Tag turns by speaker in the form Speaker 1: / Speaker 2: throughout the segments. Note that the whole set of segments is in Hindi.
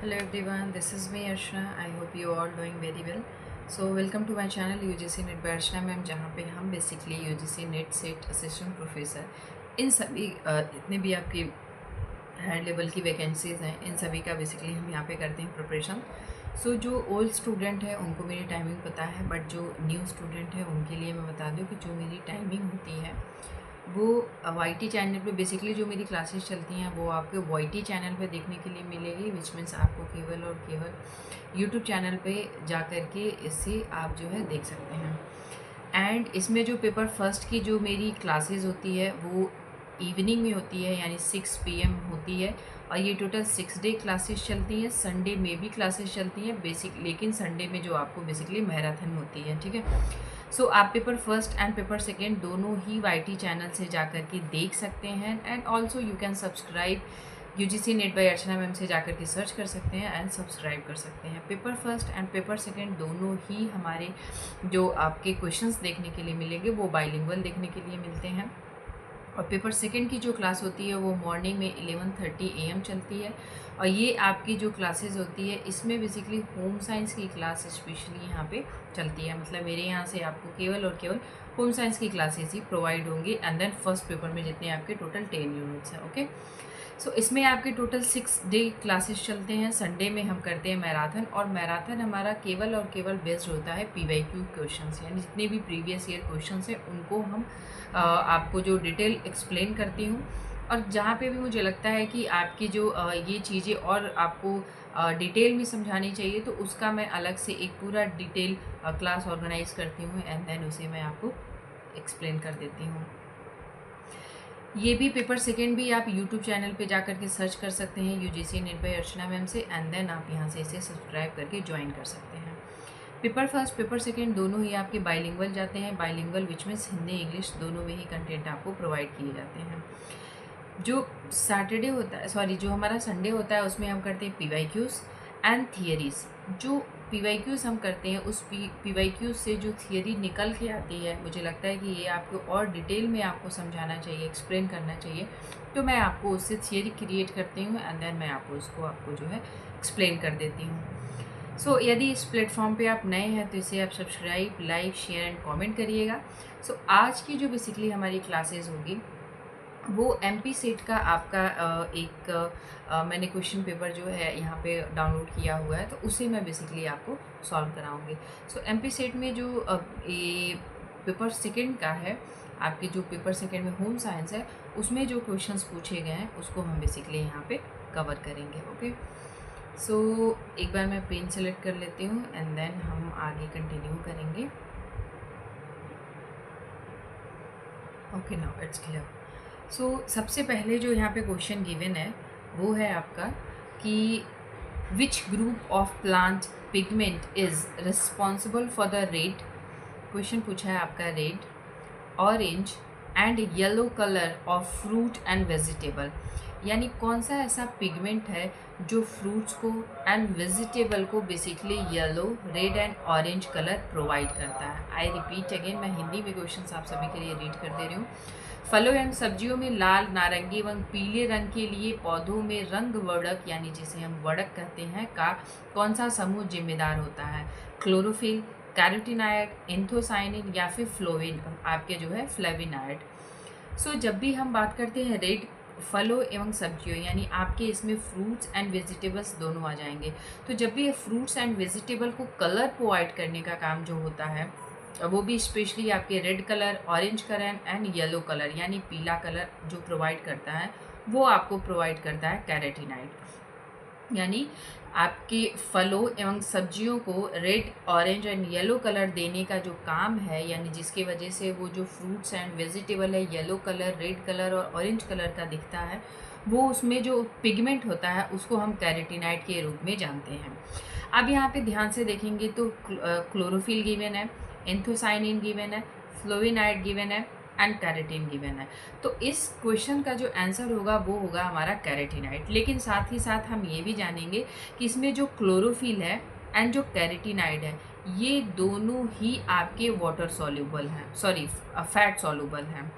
Speaker 1: Hello everyone, this is me Arshna. I hope you all doing very well. So welcome to my channel UGC net by Archana ma'am, जहाँ पे हम basically UGC net set assistant professor in सभी इतने भी आपकी हायर लेवल की वैकेंसीज़ हैं, इन सभी का बेसिकली हम यहाँ पे करते हैं प्रिपरेशन। सो जो ओल्ड स्टूडेंट है उनको मेरी टाइमिंग पता है, बट जो न्यू स्टूडेंट है उनके लिए मैं बता दूँ कि जो मेरी टाइमिंग होती है वो वाई टी चैनल पे बेसिकली जो मेरी क्लासेस चलती हैं वो आपके वाई टी चैनल पे देखने के लिए मिलेगी, विच मीन्स आपको केवल और केवल यूट्यूब चैनल पे जा कर के इससे आप जो है देख सकते हैं। एंड इसमें जो पेपर फर्स्ट की जो मेरी क्लासेस होती है वो इवनिंग में होती है, यानी 6 PM होती है, और ये टोटल 6 डे क्लासेस चलती हैं। संडे में भी क्लासेस चलती हैं बेसिक, लेकिन संडे में जो आपको बेसिकली मैराथन होती है, ठीक है। सो आप paper first and paper second दोनों ही वाई टी चैनल से जा कर के देख सकते हैं। And also you can subscribe UGC NET by Archana ma'am से जाकर के सर्च कर सकते हैं एंड सब्सक्राइब कर सकते हैं। Paper first and paper second दोनों ही हमारे जो आपके क्वेश्चंस देखने के लिए मिलेंगे वो बाइलिंगुअल देखने के लिए मिलते हैं। और पेपर सेकेंड की जो क्लास होती है वो मॉर्निंग में 11:30 AM चलती है, और ये आपकी जो क्लासेस होती है इसमें बेसिकली होम साइंस की क्लास स्पेशली यहाँ पे चलती है। मतलब मेरे यहाँ से आपको केवल और केवल होम साइंस की क्लासेस ही प्रोवाइड होंगी, एंड देन फर्स्ट पेपर में जितने आपके टोटल 10 यूनिट्स हैं, ओके। सो इसमें आपके टोटल 6 डे क्लासेस चलते हैं। संडे में हम करते हैं मैराथन, और मैराथन हमारा केवल और केवल बेस्ड होता है PYQ क्वेश्चंस, यानी जितने भी प्रीवियस ईयर क्वेश्चंस हैं उनको हम आपको जो डिटेल एक्सप्लेन करती हूँ। और जहाँ पे भी मुझे लगता है कि आपकी जो ये चीज़ें और आपको डिटेल में समझानी चाहिए, तो उसका मैं अलग से एक पूरा डिटेल क्लास ऑर्गेनाइज करती हूँ, एंड देन उसे मैं आपको एक्सप्लेन कर देती हूँ। ये भी पेपर सेकेंड भी आप यूट्यूब चैनल पे जा कर के सर्च कर सकते हैं UGC NET by Archana ma'am से, एंड देन आप यहाँ से इसे सब्सक्राइब करके ज्वाइन कर सकते हैं। पेपर फर्स्ट पेपर सेकेंड दोनों ही आपके बाइलिंगुअल जाते हैं। Bilingual which means Hindi English दोनों में ही कंटेंट आपको प्रोवाइड किए जाते हैं। जो सैटरडे होता है, सॉरी, जो हमारा संडे होता है उसमें हम करते हैं PYQs एंड थियरीज। जो PYQs हम करते हैं उस PYQs से जो थियरी निकल के आती है, मुझे लगता है कि ये आपको और डिटेल में आपको समझाना चाहिए, एक्सप्लेन करना चाहिए, तो मैं आपको उससे थियरी क्रिएट करती हूँ, एंड देन मैं आपको जो है एक्सप्लेन कर देती हूँ। सो यदि इस प्लेटफॉर्म पे आप नए हैं तो इसे आप subscribe, like, share and comment करिएगा। सो आज की जो बेसिकली हमारी क्लासेस होगी वो MP सेट का आपका मैंने क्वेश्चन पेपर जो है यहाँ पे डाउनलोड किया हुआ है, तो उसे मैं बेसिकली आपको सॉल्व कराऊंगी। सो MP सेट में जो ये पेपर सेकंड का है, आपके जो पेपर सेकंड में होम साइंस है उसमें जो क्वेश्चंस पूछे गए हैं उसको हम बेसिकली यहाँ पे कवर करेंगे, ओके। सो एक बार मैं पेन सेलेक्ट कर लेती हूँ, एंड देन हम आगे कंटिन्यू करेंगे। Okay, now it's clear. So सबसे पहले जो यहाँ पे क्वेश्चन गिवन है वो है आपका कि which group of plant pigment is responsible for the red, question पूछा है आपका, red, orange and yellow colour of fruit and vegetable, यानी कौन सा ऐसा पिगमेंट है जो फ्रूट्स को एंड वेजिटेबल को basically yellow, red and orange colour provide करता है। आई रिपीट अगेन, मैं हिंदी में क्वेश्चन आप सभी के लिए रीड कर दे रही हूँ। फलों एवं सब्जियों में लाल, नारंगी एवं पीले रंग के लिए पौधों में रंग वर्णक, यानी जिसे हम वर्णक कहते हैं, का कौन सा समूह जिम्मेदार होता है? क्लोरोफिल, कैरोटीनाइड, एंथोसाइनिन या फिर फ्लोविन, आपके जो है फ्लेविनाइड। सो जब भी हम बात करते हैं रेड, फलों एवं सब्जियों, यानी आपके इसमें फ्रूट्स एंड वेजिटेबल्स दोनों आ जाएंगे। तो जब भी फ्रूट्स एंड वेजिटेबल को कलर प्रोवाइड करने का काम जो होता है वो भी स्पेशली आपके red colour, orange colour and yellow colour, यानी पीला कलर जो प्रोवाइड करता है वो आपको प्रोवाइड करता है कैरोटीनाइड। यानी आपके फलों एवं सब्जियों को red, orange and yellow colour देने का जो काम है, यानी जिसकी वजह से वो जो फ्रूट्स एंड वेजिटेबल है येलो कलर, रेड कलर और ऑरेंज कलर का दिखता है, वो उसमें जो पिगमेंट होता है उसको हम कैरोटीनाइड के रूप में जानते हैं। अब यहाँ पे ध्यान से देखेंगे तो क्लोरोफिल गिवन है, एंथोसाइनिन गिवन है, फ्लोविनाइड गिवन है एंड कैरेटिन गिवन है। तो इस क्वेश्चन का जो आंसर होगा वो होगा हमारा कैरेटिनाइड। लेकिन साथ ही साथ हम ये भी जानेंगे कि इसमें जो क्लोरोफिल है एंड जो कैरेटिनाइड है ये दोनों ही आपके वाटर सॉल्युबल हैं, सॉरी फैट सॉल्युबल हैं।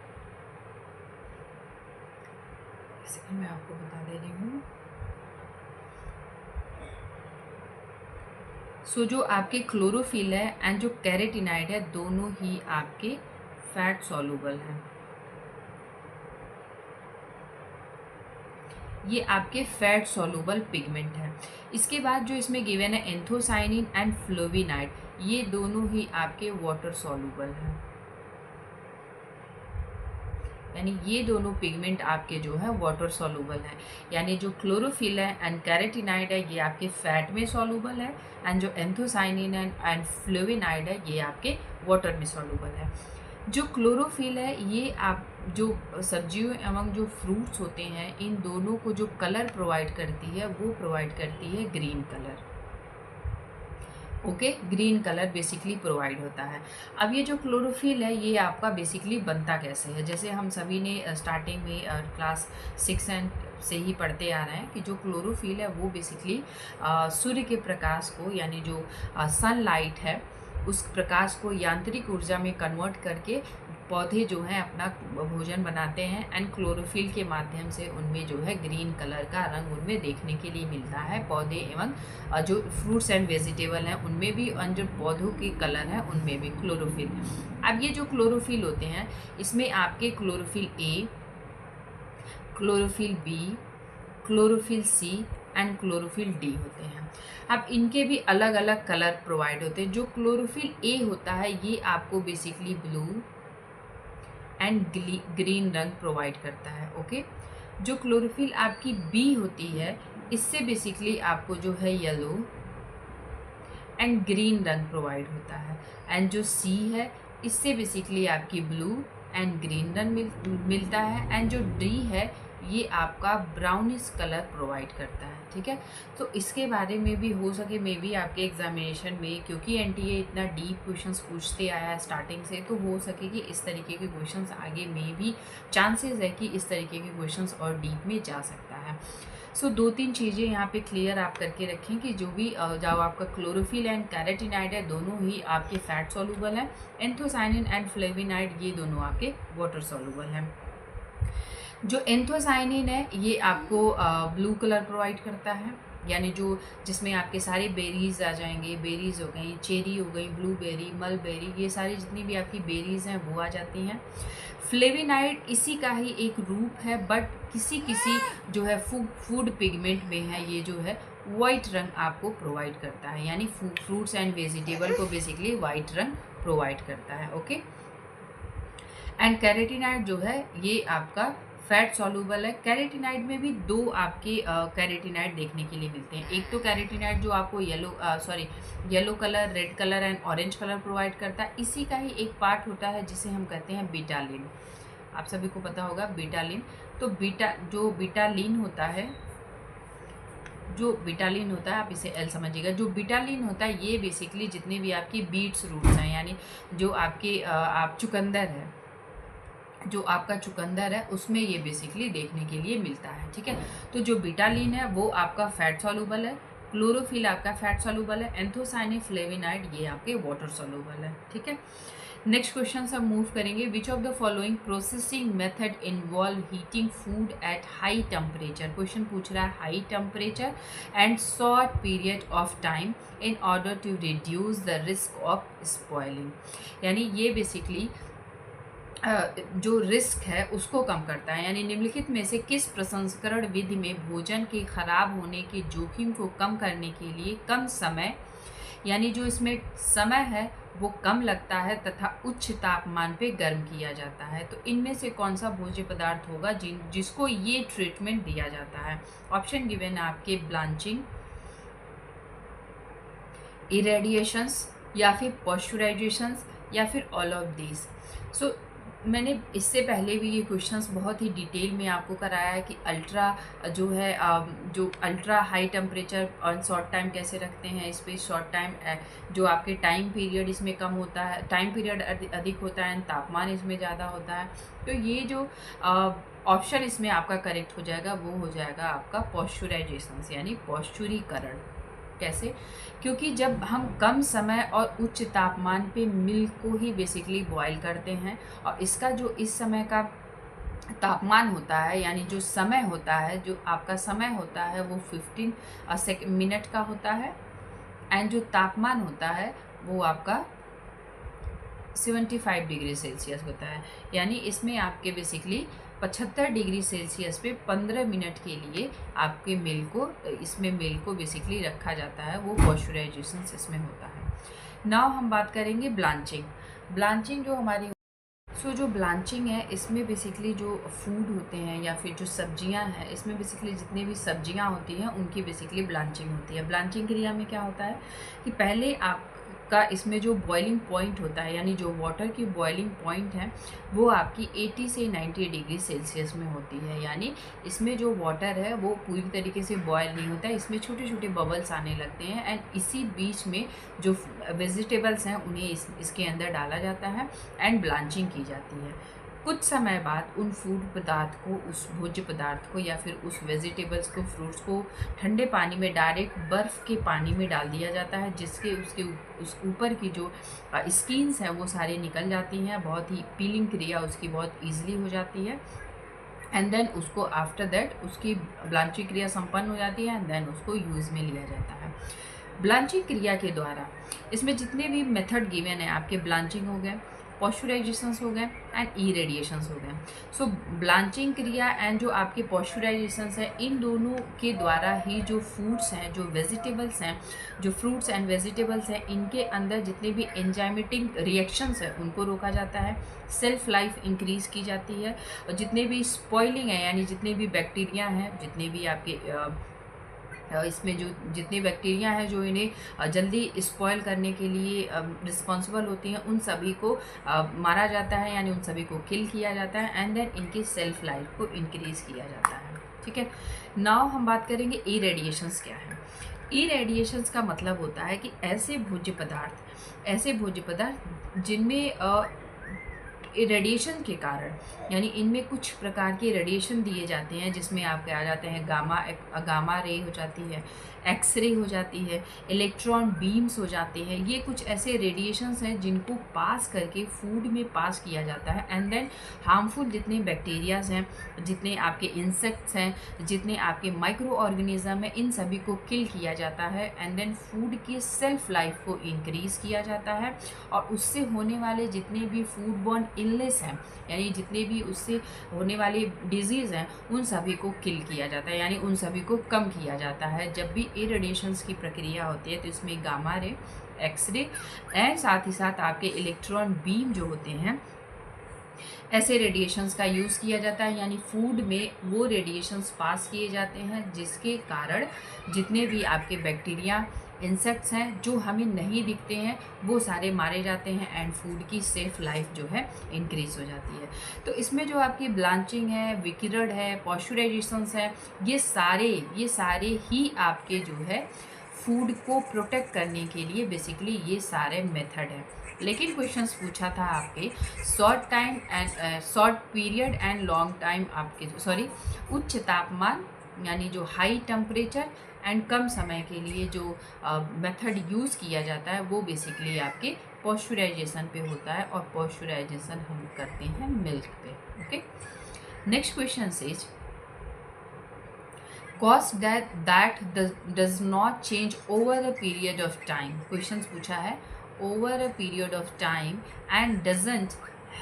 Speaker 1: मैं आपको बता दे रही हूँ, सो जो आपके क्लोरोफिल है एंड जो कैरेटिनाइड है दोनों ही आपके फैट सॉल्युबल हैं। ये आपके फैट सॉल्युबल पिगमेंट है। इसके बाद जो इसमें गिवन है एंथोसाइनिन एंड फ्लोविनाइड, ये दोनों ही आपके वाटर सॉल्युबल हैं। यानी ये दोनों पिगमेंट आपके जो है वाटर सॉल्युबल हैं। यानी जो क्लोरोफिल है एंड कैरेटिनाइड है ये आपके फैट में सॉल्युबल है, एंड जो एंथोसाइनिन एंड फ्लोविनाइड है ये आपके वाटर में सॉल्युबल है। जो क्लोरोफिल है ये आप जो सब्जियों एवं जो फ्रूट्स होते हैं इन दोनों को जो कलर प्रोवाइड करती है वो प्रोवाइड करती है green colour. Okay, green colour basically provide होता है। अब ये जो क्लोरोफिल है ये आपका बेसिकली बनता कैसे है, जैसे हम सभी ने स्टार्टिंग में क्लास 6 एंड से ही पढ़ते आ रहे हैं कि जो क्लोरोफिल है वो बेसिकली सूर्य के प्रकाश को, यानी जो सनलाइट है उस प्रकाश को यांत्रिक ऊर्जा में कन्वर्ट करके पौधे जो हैं अपना भोजन बनाते हैं, एंड क्लोरोफिल के माध्यम से उनमें जो है ग्रीन कलर का रंग उनमें देखने के लिए मिलता है। पौधे एवं जो फ्रूट्स एंड वेजिटेबल हैं उनमें भी, और जो पौधों के कलर हैं उनमें भी क्लोरोफिल। अब ये जो क्लोरोफिल होते हैं इसमें आपके chlorophyll A, chlorophyll B, chlorophyll C and chlorophyll D होते हैं। अब इनके भी अलग अलग कलर प्रोवाइड होते हैं। जो क्लोरोफिल ए होता है ये आपको बेसिकली ब्लू एंड ग्रीन रंग प्रोवाइड करता है। ओके, जो क्लोरोफिल आपकी बी होती है इससे बेसिकली आपको जो है येलो एंड ग्रीन रंग प्रोवाइड होता है, एंड जो सी है इससे बेसिकली आपकी ब्लू एंड ग्रीन रंग मिलता है, एंड जो डी है ये आपका ब्राउनिश कलर प्रोवाइड करता है। ठीक है, तो इसके बारे में भी हो सके मे बी आपके एग्जामिनेशन में, क्योंकि एनटीए इतना डीप क्वेश्चंस पूछते आया है स्टार्टिंग से, तो हो सके कि इस तरीके के क्वेश्चंस आगे में भी चांसेस है कि इस तरीके के क्वेश्चंस और डीप में जा सकता है। सो 2-3 चीज़ें यहाँ पे क्लियर आप करके रखें कि जो भी जो आपका क्लोरोफिल एंड कैरेटिनाइड है दोनों ही आपके फैट सॉल्युबल हैं, एंथोसाइनिन एंड फ्लेविनाइड ये दोनों आपके वाटर सॉल्युबल हैं। जो एंथोसाइनिन है ये आपको ब्लू कलर प्रोवाइड करता है, यानी जो जिसमें आपके सारे बेरीज आ जाएंगे, बेरीज हो गई, चेरी हो गई, ब्लूबेरी, मलबेरी, ये सारी जितनी भी आपकी बेरीज हैं वो आ जाती हैं। फ्लेविनाइड इसी का ही एक रूप है, बट किसी किसी जो है फूड पिगमेंट में है ये जो है वाइट रंग आपको प्रोवाइड करता है, यानी फ्रूट्स एंड वेजिटेबल को बेसिकली वाइट रंग प्रोवाइड करता है। ओके, एंड कैरेटिनाइड जो है ये आपका फैट सॉल्युबल है। कैरेटिनाइड में भी दो आपके कैरेटिनाइड देखने के लिए मिलते हैं। एक तो कैरेटिनाइड जो आपको yellow colour, red colour and orange colour provide करता है। इसी का ही एक पार्ट होता है जिसे हम कहते हैं बीटालिन। आप सभी को पता होगा बीटालिन। तो बीटालिन होता है, आप इसे एल समझिएगा। जो बीटालिन होता है ये बेसिकली जितने भी आपकी बीट्स रूट्स हैं, यानी जो आपके आप चुकंदर है, जो आपका चुकंदर है उसमें ये बेसिकली देखने के लिए मिलता है। ठीक है, तो जो बीटालिन है वो आपका फैट सॉल्युबल है, क्लोरोफिल आपका फैट सॉल्युबल है, एंथोसाइनिन फ्लेविनाइड ये आपके वाटर सॉल्युबल है। ठीक है, नेक्स्ट क्वेश्चन हम मूव करेंगे। Which of the following processing method involve heating food at high temperature. Question पूछ रहा है high temperature and short period of time in order to reduce the risk of spoiling. यानी ये बेसिकली जो रिस्क है उसको कम करता है, यानी निम्नलिखित में से किस प्रसंस्करण विधि में भोजन के खराब होने के जोखिम को कम करने के लिए कम समय, यानी जो इसमें समय है वो कम लगता है तथा उच्च तापमान पे गर्म किया जाता है। तो इनमें से कौन सा भोज्य पदार्थ होगा जिसको ये ट्रीटमेंट दिया जाता है। ऑप्शन गिवन है आपके ब्लांचिंग, इरेडिएशंस, या फिर पॉस्चराइजेशंस, या फिर ऑल ऑफ दीज। सो मैंने इससे पहले भी ये क्वेश्चंस बहुत ही डिटेल में आपको कराया है कि जो अल्ट्रा हाई टेम्परेचर और शॉर्ट टाइम कैसे रखते हैं इस पर। शॉर्ट टाइम जो आपके टाइम पीरियड इसमें कम होता है, टाइम पीरियड अधिक होता है, तापमान इसमें ज़्यादा होता है। तो ये जो ऑप्शन इसमें आपका करेक्ट हो जाएगा वो हो जाएगा आपका पॉस्चराइजेशन, यानी पॉस्चुरीकरण। कैसे? क्योंकि जब हम कम समय और उच्च तापमान पे मिल्क को ही बेसिकली बॉईल करते हैं, और इसका जो इस समय का तापमान होता है, यानी जो समय होता है, जो आपका समय होता है वो 15 मिनट का होता है, एंड जो तापमान होता है वो आपका 75 डिग्री सेल्सियस होता है। यानी इसमें आपके बेसिकली 75 डिग्री सेल्सियस पे 15 मिनट के लिए आपके मिल्क को, इसमें मिल्क को बेसिकली रखा जाता है, वो पॉस्चराइजेशन इसमें होता है। नाउ हम बात करेंगे ब्लांचिंग। ब्लांचिंग जो हमारी जो ब्लांचिंग है, इसमें बेसिकली जो फूड होते हैं या फिर जो सब्जियां हैं, इसमें बेसिकली जितनी भी सब्जियां होती हैं उनकी बेसिकली ब्लांचिंग होती है। ब्लांचिंग क्रिया में क्या होता है कि पहले आपका इसमें जो बॉइलिंग पॉइंट होता है, यानी जो वाटर की बॉइलिंग पॉइंट है वो आपकी 80 से 90 डिग्री सेल्सियस में होती है। यानी इसमें जो वाटर है वो पूरी तरीके से बॉयल नहीं होता है, इसमें छोटे छोटे बबल्स आने लगते हैं एंड इसी बीच में जो वेजिटेबल्स हैं उन्हें इसके अंदर डाला जाता है एंड ब्लांचिंग की जाती है। कुछ समय बाद उन फूड पदार्थ को, उस भोज्य पदार्थ को या फिर उस वेजिटेबल्स को, फ्रूट्स को ठंडे पानी में, डायरेक्ट बर्फ़ के पानी में डाल दिया जाता है, जिसके उस ऊपर की जो स्किन्स हैं वो सारी निकल जाती हैं। बहुत ही पीलिंग क्रिया उसकी बहुत ईजिली हो जाती है एंड देन उसको आफ्टर दैट उसकी ब्लांचिंग क्रिया संपन्न हो जाती है एंड देन उसको यूज़ में लिया जाता है। ब्लांचिंग क्रिया के द्वारा इसमें जितने भी मेथड गिवन है आपके, ब्लांचिंग हो गए, पॉस्चराइजेशंस हो गए एंड इरेडिएशंस हो गए। सो ब्लांचिंग क्रिया एंड जो आपके पॉस्चराइजेशंस हैं, इन दोनों के द्वारा ही जो फूड्स हैं, जो वेजिटेबल्स हैं, जो फ्रूट्स एंड वेजिटेबल्स हैं, इनके अंदर जितने भी एंजाइमेटिक रिएक्शंस हैं उनको रोका जाता है, सेल्फ लाइफ इंक्रीज़ की जाती है, और जितने भी स्पॉइलिंग है यानी जितने भी बैक्टीरिया हैं, जितने भी आपके इसमें जो जितनी बैक्टीरिया हैं जो इन्हें जल्दी स्पॉयल करने के लिए रिस्पॉन्सिबल होती हैं, उन सभी को मारा जाता है, यानी उन सभी को किल किया जाता है एंड देन इनकी सेल्फ लाइफ को इंक्रीज़ किया जाता है। ठीक है, नाउ हम बात करेंगे इरेडिएशंस क्या है। इरेडिएशंस का मतलब होता है कि ऐसे भोज्य पदार्थ जिनमें रेडिएशन के कारण, यानी इनमें कुछ प्रकार के रेडिएशन दिए जाते हैं, जिसमें आपके आ जाते हैं गामा रे हो जाती है, एक्सरे हो जाती है, इलेक्ट्रॉन बीम्स हो जाते हैं। ये कुछ ऐसे रेडिएशंस हैं जिनको पास करके फूड में पास किया जाता है एंड देन हार्मफुल जितने बैक्टीरियाज हैं, जितने आपके इंसेक्ट्स हैं, जितने आपके माइक्रो ऑर्गेनिज्म हैं, इन सभी को किल किया जाता है एंड देन फूड की सेल्फ लाइफ को इंक्रीज़ किया जाता है, और उससे होने वाले जितने भी फूड बॉर्न इलनेस हैं, यानी जितने भी उससे होने वाले डिजीज़ हैं, उन सभी को किल किया जाता है, यानी उन सभी को कम किया जाता है। जब भी इरेडिएशंस की प्रक्रिया होती है तो इसमें गामा रे, एक्सरे एंड साथ ही साथ आपके इलेक्ट्रॉन बीम जो होते हैं, ऐसे रेडिएशंस का यूज़ किया जाता है, यानी फूड में वो रेडिएशंस पास किए जाते हैं जिसके कारण जितने भी आपके बैक्टीरिया, इंसेक्ट्स हैं जो हमें नहीं दिखते हैं, वो सारे मारे जाते हैं एंड फूड की सेफ लाइफ जो है इंक्रीज़ हो जाती है। तो इसमें जो आपकी ब्लांचिंग है, विकिरण है, पॉस्चराइजेशंस है, ये सारे ही आपके जो है फूड को प्रोटेक्ट करने के लिए बेसिकली ये सारे मेथड हैं। लेकिन क्वेश्चंस पूछा था आपके short period and long time, आपके उच्च तापमान यानी जो हाई टेम्परेचर एंड कम समय के लिए जो मेथड यूज़ किया जाता है वो बेसिकली आपके पॉस्चराइजेशन पे होता है, और पॉस्चराइजेशन हम करते हैं मिल्क पे। Okay, next question is cost that does not change over a period of time. Question पूछा है over a period of time and doesn't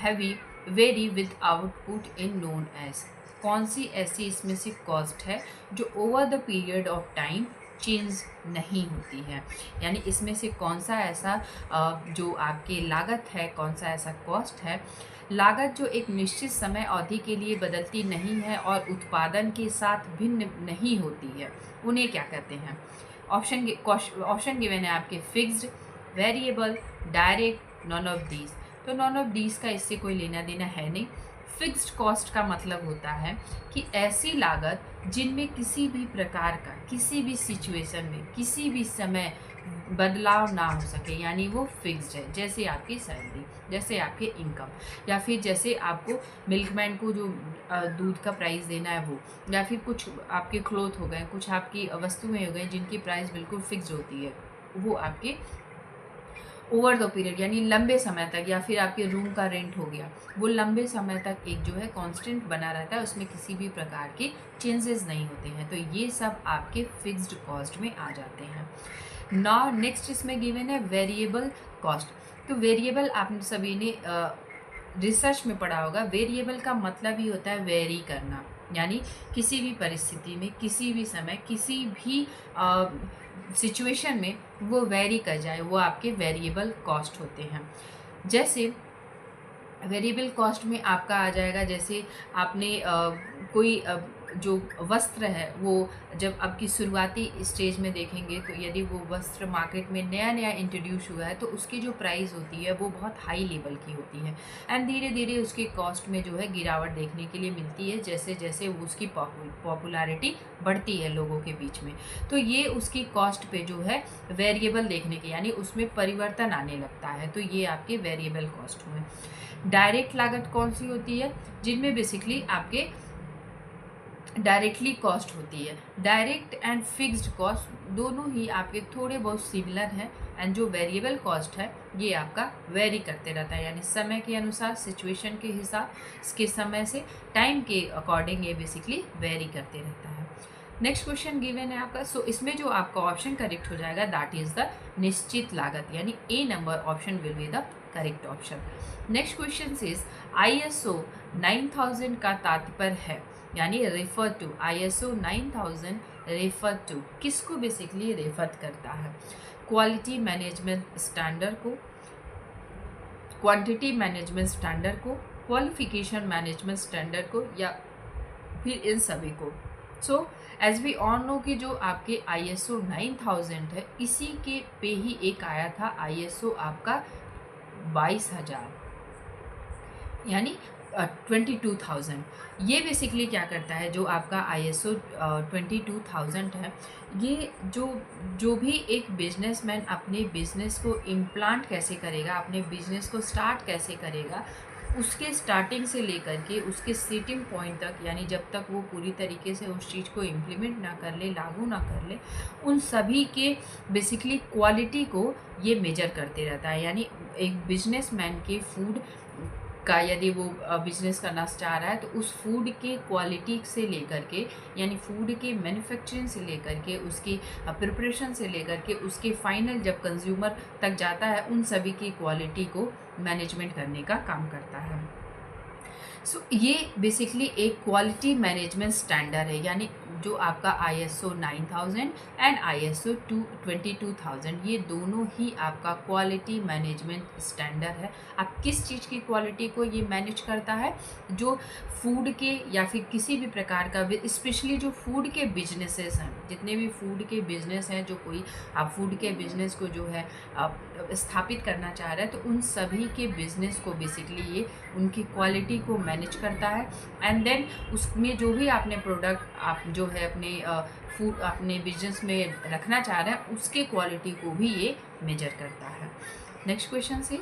Speaker 1: heavy very with output in known as. कौन सी ऐसी इसमें से कॉस्ट है जो over the period of time change नहीं होती है, यानी इसमें से कौन सा ऐसा जो आपकी लागत है, कौन सा ऐसा कॉस्ट है, लागत जो एक निश्चित समय अवधि के लिए बदलती नहीं है और उत्पादन के साथ भिन्न नहीं होती है, उन्हें क्या कहते हैं। ऑप्शन गिवन है आपके fixed, variable, direct, none of these. तो नॉन ऑफ दीज का इससे कोई लेना देना है नहीं। फिक्स्ड कॉस्ट का मतलब होता है कि ऐसी लागत जिनमें किसी भी प्रकार का, किसी भी सिचुएशन में, किसी भी समय बदलाव ना हो सके, यानी वो फिक्स्ड है। जैसे आपकी सैलरी, जैसे आपके इनकम, या फिर जैसे आपको मिल्कमैन को जो दूध का प्राइस देना है वो, या फिर कुछ आपके क्लोथ हो गए, कुछ आपकी वस्तुएं हो गई जिनकी प्राइस बिल्कुल फिक्स्ड होती है, वो आपके ओवर द पीरियड यानी लंबे समय तक, या फिर आपके रूम का रेंट हो गया, वो लंबे समय तक एक जो है कांस्टेंट बना रहता है, उसमें किसी भी प्रकार के चेंजेस नहीं होते हैं। तो ये सब आपके फिक्स्ड कॉस्ट में आ जाते हैं। नाउ नेक्स्ट इसमें गिवन है वेरिएबल कॉस्ट। तो वेरिएबल आप सभी ने रिसर्च में पढ़ा होगा, वेरिएबल का मतलब ही होता है वेरी करना, यानी किसी भी परिस्थिति में, किसी भी समय, किसी भी सिचुएशन में वो वेरी कर जाए, वो आपके वेरिएबल कॉस्ट होते हैं। जैसे वेरिएबल कॉस्ट में आपका आ जाएगा, जैसे आपने कोई जो वस्त्र है वो जब आपकी शुरुआती स्टेज में देखेंगे, तो यदि वो वस्त्र मार्केट में नया नया इंट्रोड्यूस हुआ है तो उसकी जो प्राइस होती है वो बहुत हाई लेवल की होती है, एंड धीरे धीरे उसके कॉस्ट में जो है गिरावट देखने के लिए मिलती है जैसे जैसे वो उसकी पॉपुलैरिटी बढ़ती है लोगों के बीच में। तो ये उसकी कॉस्ट पे जो है वेरिएबल देखने के, यानी उसमें परिवर्तन आने लगता है, तो ये आपके वेरिएबल कॉस्ट हुए। डायरेक्ट लागत कौन सी होती है, जिनमें बेसिकली आपके डायरेक्टली कॉस्ट होती है। डायरेक्ट एंड फिक्स्ड कॉस्ट दोनों ही आपके थोड़े बहुत सिमिलर हैं, एंड जो वेरिएबल कॉस्ट है ये आपका वेरी करते रहता है, यानी समय के अनुसार, सिचुएशन के हिसाब के, समय से, टाइम के अकॉर्डिंग ये बेसिकली वेरी करते रहता है। नेक्स्ट क्वेश्चन गिवन है आपका, सो इसमें जो आपका ऑप्शन करेक्ट हो जाएगा दैट इज द निश्चित लागत, यानी A number option will be the correct option. Next question is ISO 9000 का तात्पर्य है, यानी refer to, ISO 9000 refer to किसको बेसिकली रेफर करता है, क्वालिटी मैनेजमेंट स्टैंडर्ड को, क्वांटिटी मैनेजमेंट स्टैंडर्ड को, क्वालिफिकेशन मैनेजमेंट स्टैंडर्ड को, या फिर इन सभी को। So as we all know कि जो आपके ISO 9000 है इसी के पे ही एक आया था ISO आपका 22,000, यानी 22,000। ये बेसिकली क्या करता है, जो आपका ISO 22,000 है, ये जो भी एक बिजनेसमैन अपने बिजनेस को इम्प्लांट कैसे करेगा, अपने बिजनेस को स्टार्ट कैसे करेगा, उसके स्टार्टिंग से लेकर के उसके सेटिंग पॉइंट तक, यानी जब तक वो पूरी तरीके से उस चीज़ को इम्प्लीमेंट ना कर ले, लागू ना कर ले, उन सभी के बेसिकली क्वालिटी को ये मेजर करते रहता है। यानी एक बिजनेसमैन के फूड का यदि वो बिजनेस करना चाह रहा है तो उस फूड के क्वालिटी से लेकर के, यानी फूड के मैन्युफैक्चरिंग से लेकर के, उसकी प्रिपरेशन से लेकर के, उसके फाइनल जब कंज्यूमर तक जाता है, उन सभी की क्वालिटी को मैनेजमेंट करने का काम करता है। सो ये बेसिकली एक क्वालिटी मैनेजमेंट स्टैंडर्ड है, यानी जो आपका ISO 9000 एंड ISO 22,000, ये दोनों ही आपका क्वालिटी मैनेजमेंट स्टैंडर्ड है। आप किस चीज़ की क्वालिटी को ये मैनेज करता है, जो फूड के या फिर किसी भी प्रकार का, स्पेशली जो फूड के बिजनेसेस हैं, जितने भी फूड के बिजनेस हैं, जो कोई आप फूड के बिजनेस को जो है आप स्थापित करना चाह रहे हैं, तो उन सभी के बिजनेस को बेसिकली ये उनकी क्वालिटी को मैनेज करता है, एंड देन उसमें जो भी आपने प्रोडक्ट आप जो है अपने फूड अपने बिजनेस में रखना चाह रहे हैं, उसके क्वालिटी को भी ये मेजर करता है। नेक्स्ट क्वेश्चन से,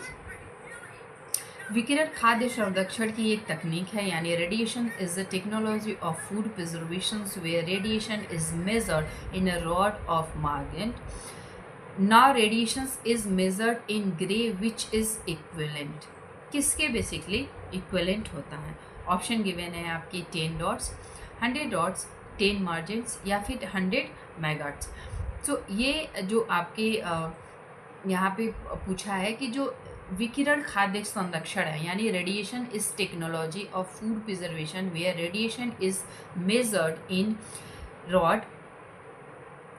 Speaker 1: विकिरण खाद्य संरक्षण की एक तकनीक है, यानी radiation is the technology of food preservation where radiation is measured in a rad of margent. Now radiation is measured in gray which is equivalent, किसके बेसिकली इक्विवेलेंट होता है। ऑप्शन गिवन है आपकी 10 डॉट्स, 100 डॉट्स, 10 मार्जिन्स, या फिर 100 मेगाट्स। तो ये जो आपके यहाँ पे पूछा है कि जो विकिरण खाद्य संरक्षण है, यानी radiation is technology of food preservation where radiation is measured in rad,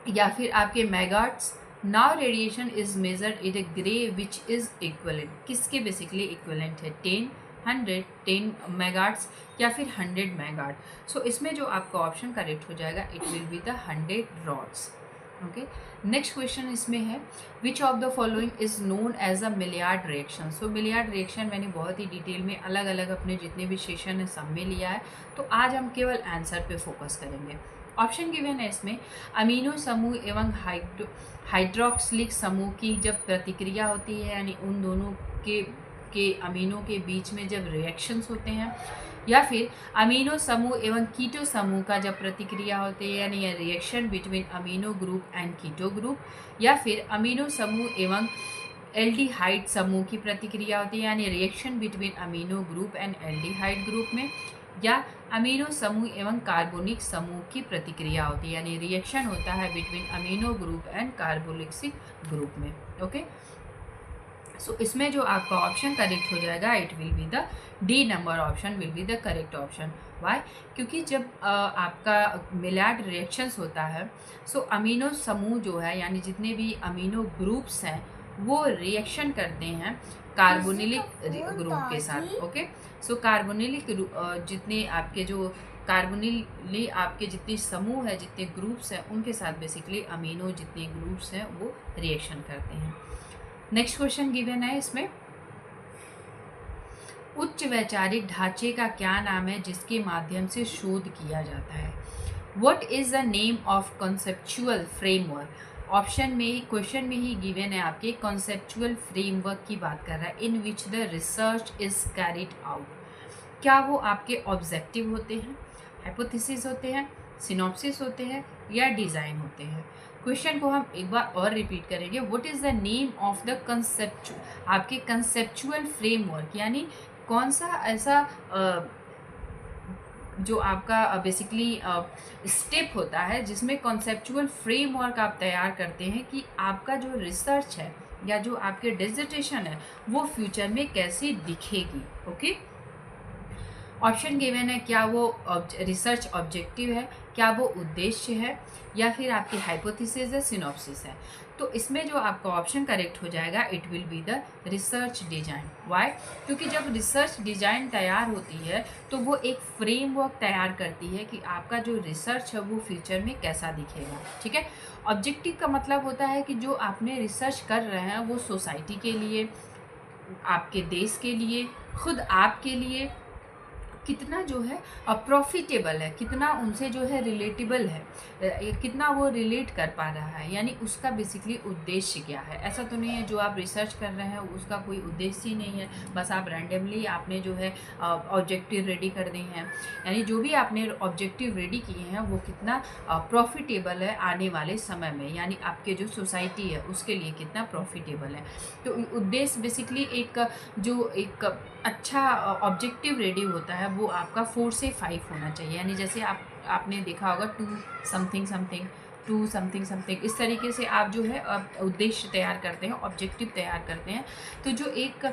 Speaker 1: या फिर आपके megarads. Now radiation is measured in a gray which is equivalent, किसके बेसिकली इक्वलेंट है, 10, 100, 10 मेगाट्स, या फिर 100 मेगाट। सो इसमें जो आपका ऑप्शन करेक्ट हो जाएगा, it will be the 100 rads. Okay, next question इसमें है, which of the following is known as a Maillard reaction. So Maillard reaction मैंने बहुत ही डिटेल में अलग अलग अपने जितने भी सेशन है सब में लिया है, तो आज हम केवल आंसर पे फोकस करेंगे। ऑप्शन गिवन है इसमें, अमीनो समूह एवं हाइड्रोक्सिलिक समूह की जब प्रतिक्रिया होती है, यानी उन दोनों के अमीनो के बीच में जब रिएक्शंस होते हैं, या फिर अमीनो समूह एवं कीटो समूह का जब प्रतिक्रिया होती है, यानी reaction between amino group and keto group, या फिर अमीनो समूह एवं एल्डिहाइड समूह की प्रतिक्रिया होती है, यानी reaction between amino group and aldehyde group में, या अमीनो समूह एवं कार्बोनिक समूह की प्रतिक्रिया होती है, यानी रिएक्शन होता है between amino group and carboxylic group में। ओके, सो इसमें जो आपका ऑप्शन करेक्ट हो जाएगा, it will be the D number option will be the correct option. Why? क्योंकि जब आपका मिलाड रिएक्शंस होता है, सो अमीनो समूह जो है यानी जितने भी अमीनो ग्रुप्स हैं वो रिएक्शन करते हैं कार्बोनिलिक ग्रुप के साथ। ओके, सो कार्बोनिलिक जितने आपके जो कार्बोनिली आपके जितने समूह है, जितने ग्रुप्स हैं, उनके साथ बेसिकली अमीनो जितने ग्रुप्स हैं वो रिएक्शन करते हैं। नेक्स्ट क्वेश्चन गिवन है इसमें, उच्च वैचारिक ढांचे का क्या नाम है जिसके माध्यम से शोध किया जाता है? What is the name of conceptual framework? Option में ही, क्वेश्चन में ही गिवन है आपके कॉन्सेप्चुअल फ्रेमवर्क की बात कर रहा है, in which the research is carried out. क्या वो आपके ऑब्जेक्टिव होते हैं, हाइपोथेसिस होते हैं, सिनॉप्सिस होते हैं, या डिज़ाइन होते हैं? क्वेश्चन को हम एक बार और रिपीट करेंगे। What is the name of the आपके कंसेप्चुअल फ्रेमवर्क, यानी कौन सा ऐसा जो आपका बेसिकली स्टेप होता है जिसमें कॉन्सेप्चुअल फ्रेमवर्क आप तैयार करते हैं कि आपका जो रिसर्च है या जो आपके डिसर्टेशन है वो फ्यूचर में कैसे दिखेगी। ओके, ऑप्शन गिवन है, क्या वो रिसर्च ऑब्जेक्टिव है, क्या वो उद्देश्य है, या फिर आपकी हाइपोथेसिस है, सिनॉप्सिस है? तो इसमें जो आपका ऑप्शन करेक्ट हो जाएगा, it will be the research design. Why? क्योंकि जब रिसर्च डिजाइन तैयार होती है तो वो एक फ्रेमवर्क तैयार करती है कि आपका जो रिसर्च है वो फ्यूचर में कैसा दिखेगा। ठीक है, ऑब्जेक्टिव का मतलब होता है कि जो आपने रिसर्च कर रहे हैं वो सोसाइटी के लिए, आपके देश के लिए, खुद आपके लिए कितना जो है प्रॉफिटेबल है, कितना उनसे जो है रिलेटेबल है, कितना वो रिलेट कर पा रहा है, यानी उसका बेसिकली उद्देश्य क्या है। ऐसा तो नहीं है जो आप रिसर्च कर रहे हैं उसका कोई उद्देश्य ही नहीं है, बस आप रैंडमली आपने जो है ऑब्जेक्टिव रेडी कर दी हैं, यानी जो भी आपने ऑब्जेक्टिव रेडी किए हैं वो कितना प्रॉफिटेबल है आने वाले समय में, यानी आपके जो सोसाइटी है उसके लिए कितना प्रॉफिटेबल है। तो उद्देश्य बेसिकली एक अच्छा ऑब्जेक्टिव रेडी होता है वो आपका 4 से 5 होना चाहिए, यानी जैसे आपने देखा होगा 2 समथिंग समथिंग 2 समथिंग समथिंग, इस तरीके से आप जो है उद्देश्य तैयार करते हैं, ऑब्जेक्टिव तैयार करते हैं। तो जो एक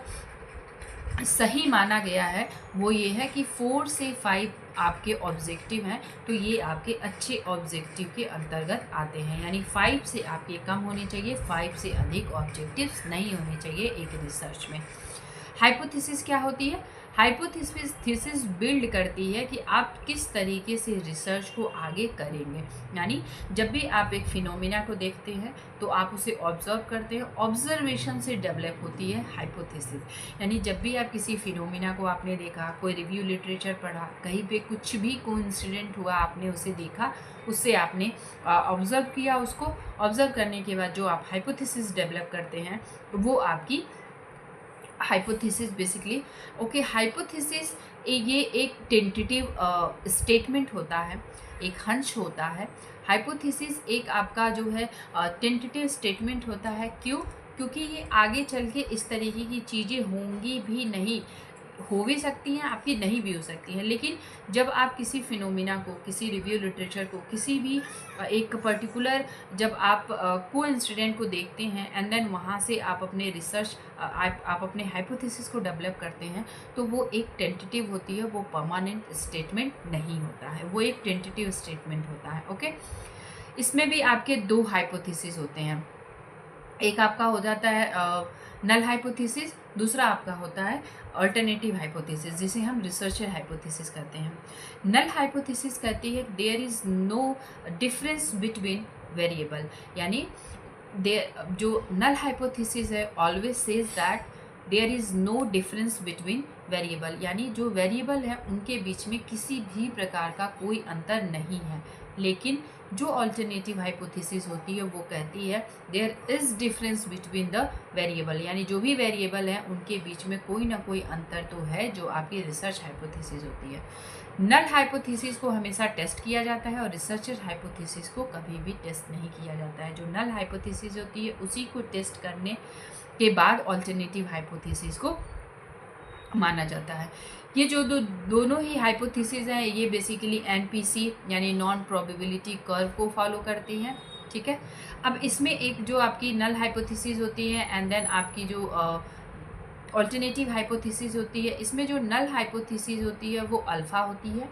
Speaker 1: सही माना गया है वो ये है कि 4 से 5 आपके ऑब्जेक्टिव हैं, तो ये आपके अच्छे ऑब्जेक्टिव के अंतर्गत आते हैं, यानी 5 से आपके कम होने चाहिए, 5 से अधिक ऑब्जेक्टिव्स नहीं होने चाहिए एक रिसर्च में। हाइपोथेसिस क्या होती है? हाइपोथेसिस बिल्ड करती है कि आप किस तरीके से रिसर्च को आगे करेंगे, यानी जब भी आप एक फिनोमिना को देखते हैं तो आप उसे ऑब्जर्व करते हैं, ऑब्जर्वेशन से डेवलप होती है हाइपोथेसिस। यानी जब भी आप किसी फिनोमिना को आपने देखा, कोई रिव्यू लिटरेचर पढ़ा, कहीं पे कुछ भी कोइंसिडेंट हुआ, आपने उसे देखा, उससे आपने ऑब्जर्व किया, उसको ऑब्जर्व करने के बाद जो आप हाइपोथेसिस डेवलप करते हैं वो आपकी हाइपोथेसिस बेसिकली। ओके, हाइपोथेसिस ये एक टेंटेटिव स्टेटमेंट होता है, एक हंच होता है। हाइपोथेसिस एक आपका जो है टेंटेटिव स्टेटमेंट होता है। क्यों? क्योंकि ये आगे चल के इस तरीके की चीज़ें होंगी भी नहीं, हो भी सकती हैं, आपकी नहीं भी हो सकती हैं, लेकिन जब आप किसी फिनोमिना को, किसी रिव्यू लिटरेचर को, किसी भी एक पर्टिकुलर जब आप कोइंसिडेंट को देखते हैं एंड देन वहाँ से आप अपने रिसर्च आप अपने हाइपोथेसिस को डेवलप करते हैं, तो वो एक टेंटेटिव होती है, वो परमानेंट स्टेटमेंट नहीं होता है, वो एक टेंटेटिव स्टेटमेंट होता है। ओके, इसमें भी आपके 2 हाइपोथेसिस होते हैं, एक आपका हो जाता है नल हाइपोथेसिस, दूसरा आपका होता है अल्टरनेटिव हाइपोथेसिस, जिसे हम रिसर्चर हाइपोथेसिस कहते हैं। नल हाइपोथेसिस कहती है there is no difference between variable, यानी जो नल हाइपोथेसिस है always says that there is no difference between variable, यानी जो वेरिएबल है उनके बीच में किसी भी प्रकार का कोई अंतर नहीं है। लेकिन जो अल्टरनेटिव हाइपोथेसिस होती है वो कहती है there is difference between the variable, यानी जो भी वेरिएबल हैं उनके बीच में कोई ना कोई अंतर तो है, जो आपकी रिसर्च हाइपोथेसिस होती है। नल हाइपोथेसिस को हमेशा टेस्ट किया जाता है और रिसर्चर हाइपोथेसिस को कभी भी टेस्ट नहीं किया जाता है। जो नल हाइपोथेसिस होती है उसी को टेस्ट करने के बाद अल्टरनेटिव हाइपोथेसिस को माना जाता है। ये जो दोनों ही हाइपोथेसिस हैं ये बेसिकली एनपीसी यानी नॉन प्रोबेबिलिटी कर्व को फॉलो करती हैं। ठीक है, अब इसमें एक जो आपकी नल हाइपोथेसिस होती है एंड देन आपकी जो ऑल्टरनेटिव हाइपोथेसिस होती है, इसमें जो नल हाइपोथेसिस होती है वो अल्फ़ा होती है।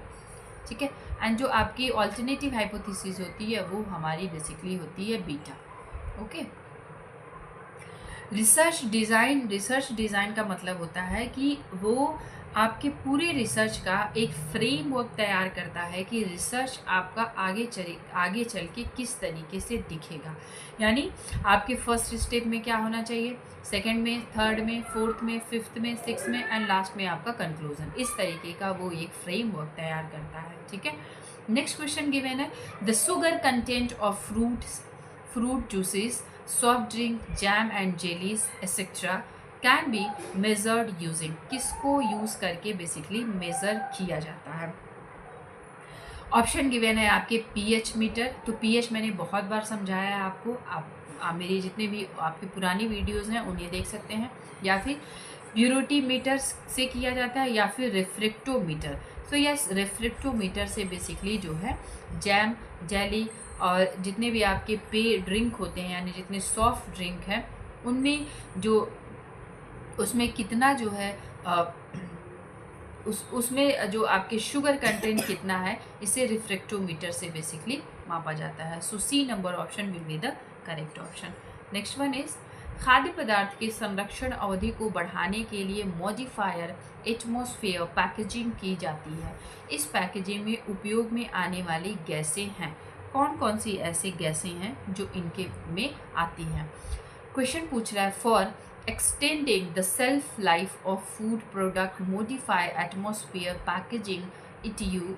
Speaker 1: ठीक है, एंड जो आपकी ऑल्टरनेटिव हाइपोथेसिस होती है वो हमारी बेसिकली होती है बीटा। ओके, रिसर्च डिज़ाइन का मतलब होता है कि वो आपके पूरे रिसर्च का एक फ्रेमवर्क तैयार करता है कि रिसर्च आपका आगे चल के किस तरीके से दिखेगा। यानी आपके फर्स्ट स्टेप में क्या होना चाहिए, सेकंड में, थर्ड में, फोर्थ में, फिफ्थ में, सिक्स में एंड लास्ट में आपका कंक्लूजन। इस तरीके का वो एक फ्रेमवर्क तैयार करता है। ठीक है, नेक्स्ट क्वेश्चन गिवन है, the sugar content of fruit juices, soft drink, jam and jellies etcetera can be measured using, किसको यूज़ करके बेसिकली मेज़र किया जाता है। ऑप्शन गिवन है आपके पीएच मीटर, तो पीएच मैंने बहुत बार समझाया है आपको, आप मेरी जितने भी आपकी पुरानी वीडियोस हैं उन्हें देख सकते हैं, या फिर प्यूरिटीमीटर से किया जाता है या फिर रिफ्रेक्टोमीटर। तो यस, रिफ्रेक्टोमीटर से बेसिकली जो है जैम, जेली और जितने भी आपके पे ड्रिंक होते हैं यानी जितने सॉफ्ट ड्रिंक हैं उनमें जो उसमें कितना जो है उसमें जो आपके शुगर कंटेंट कितना है इसे रिफ्रेक्टोमीटर से बेसिकली मापा जाता है। So C number option will be the correct option. Next one is, खाद्य पदार्थ के संरक्षण अवधि को बढ़ाने के लिए मॉडिफायर एटमॉस्फेयर पैकेजिंग की जाती है। इस पैकेजिंग में उपयोग में आने वाली गैसें हैं, कौन कौन सी ऐसी गैसें हैं जो इनके में आती हैं। क्वेश्चन पूछ रहा है, for extending the shelf life of food product modify atmosphere packaging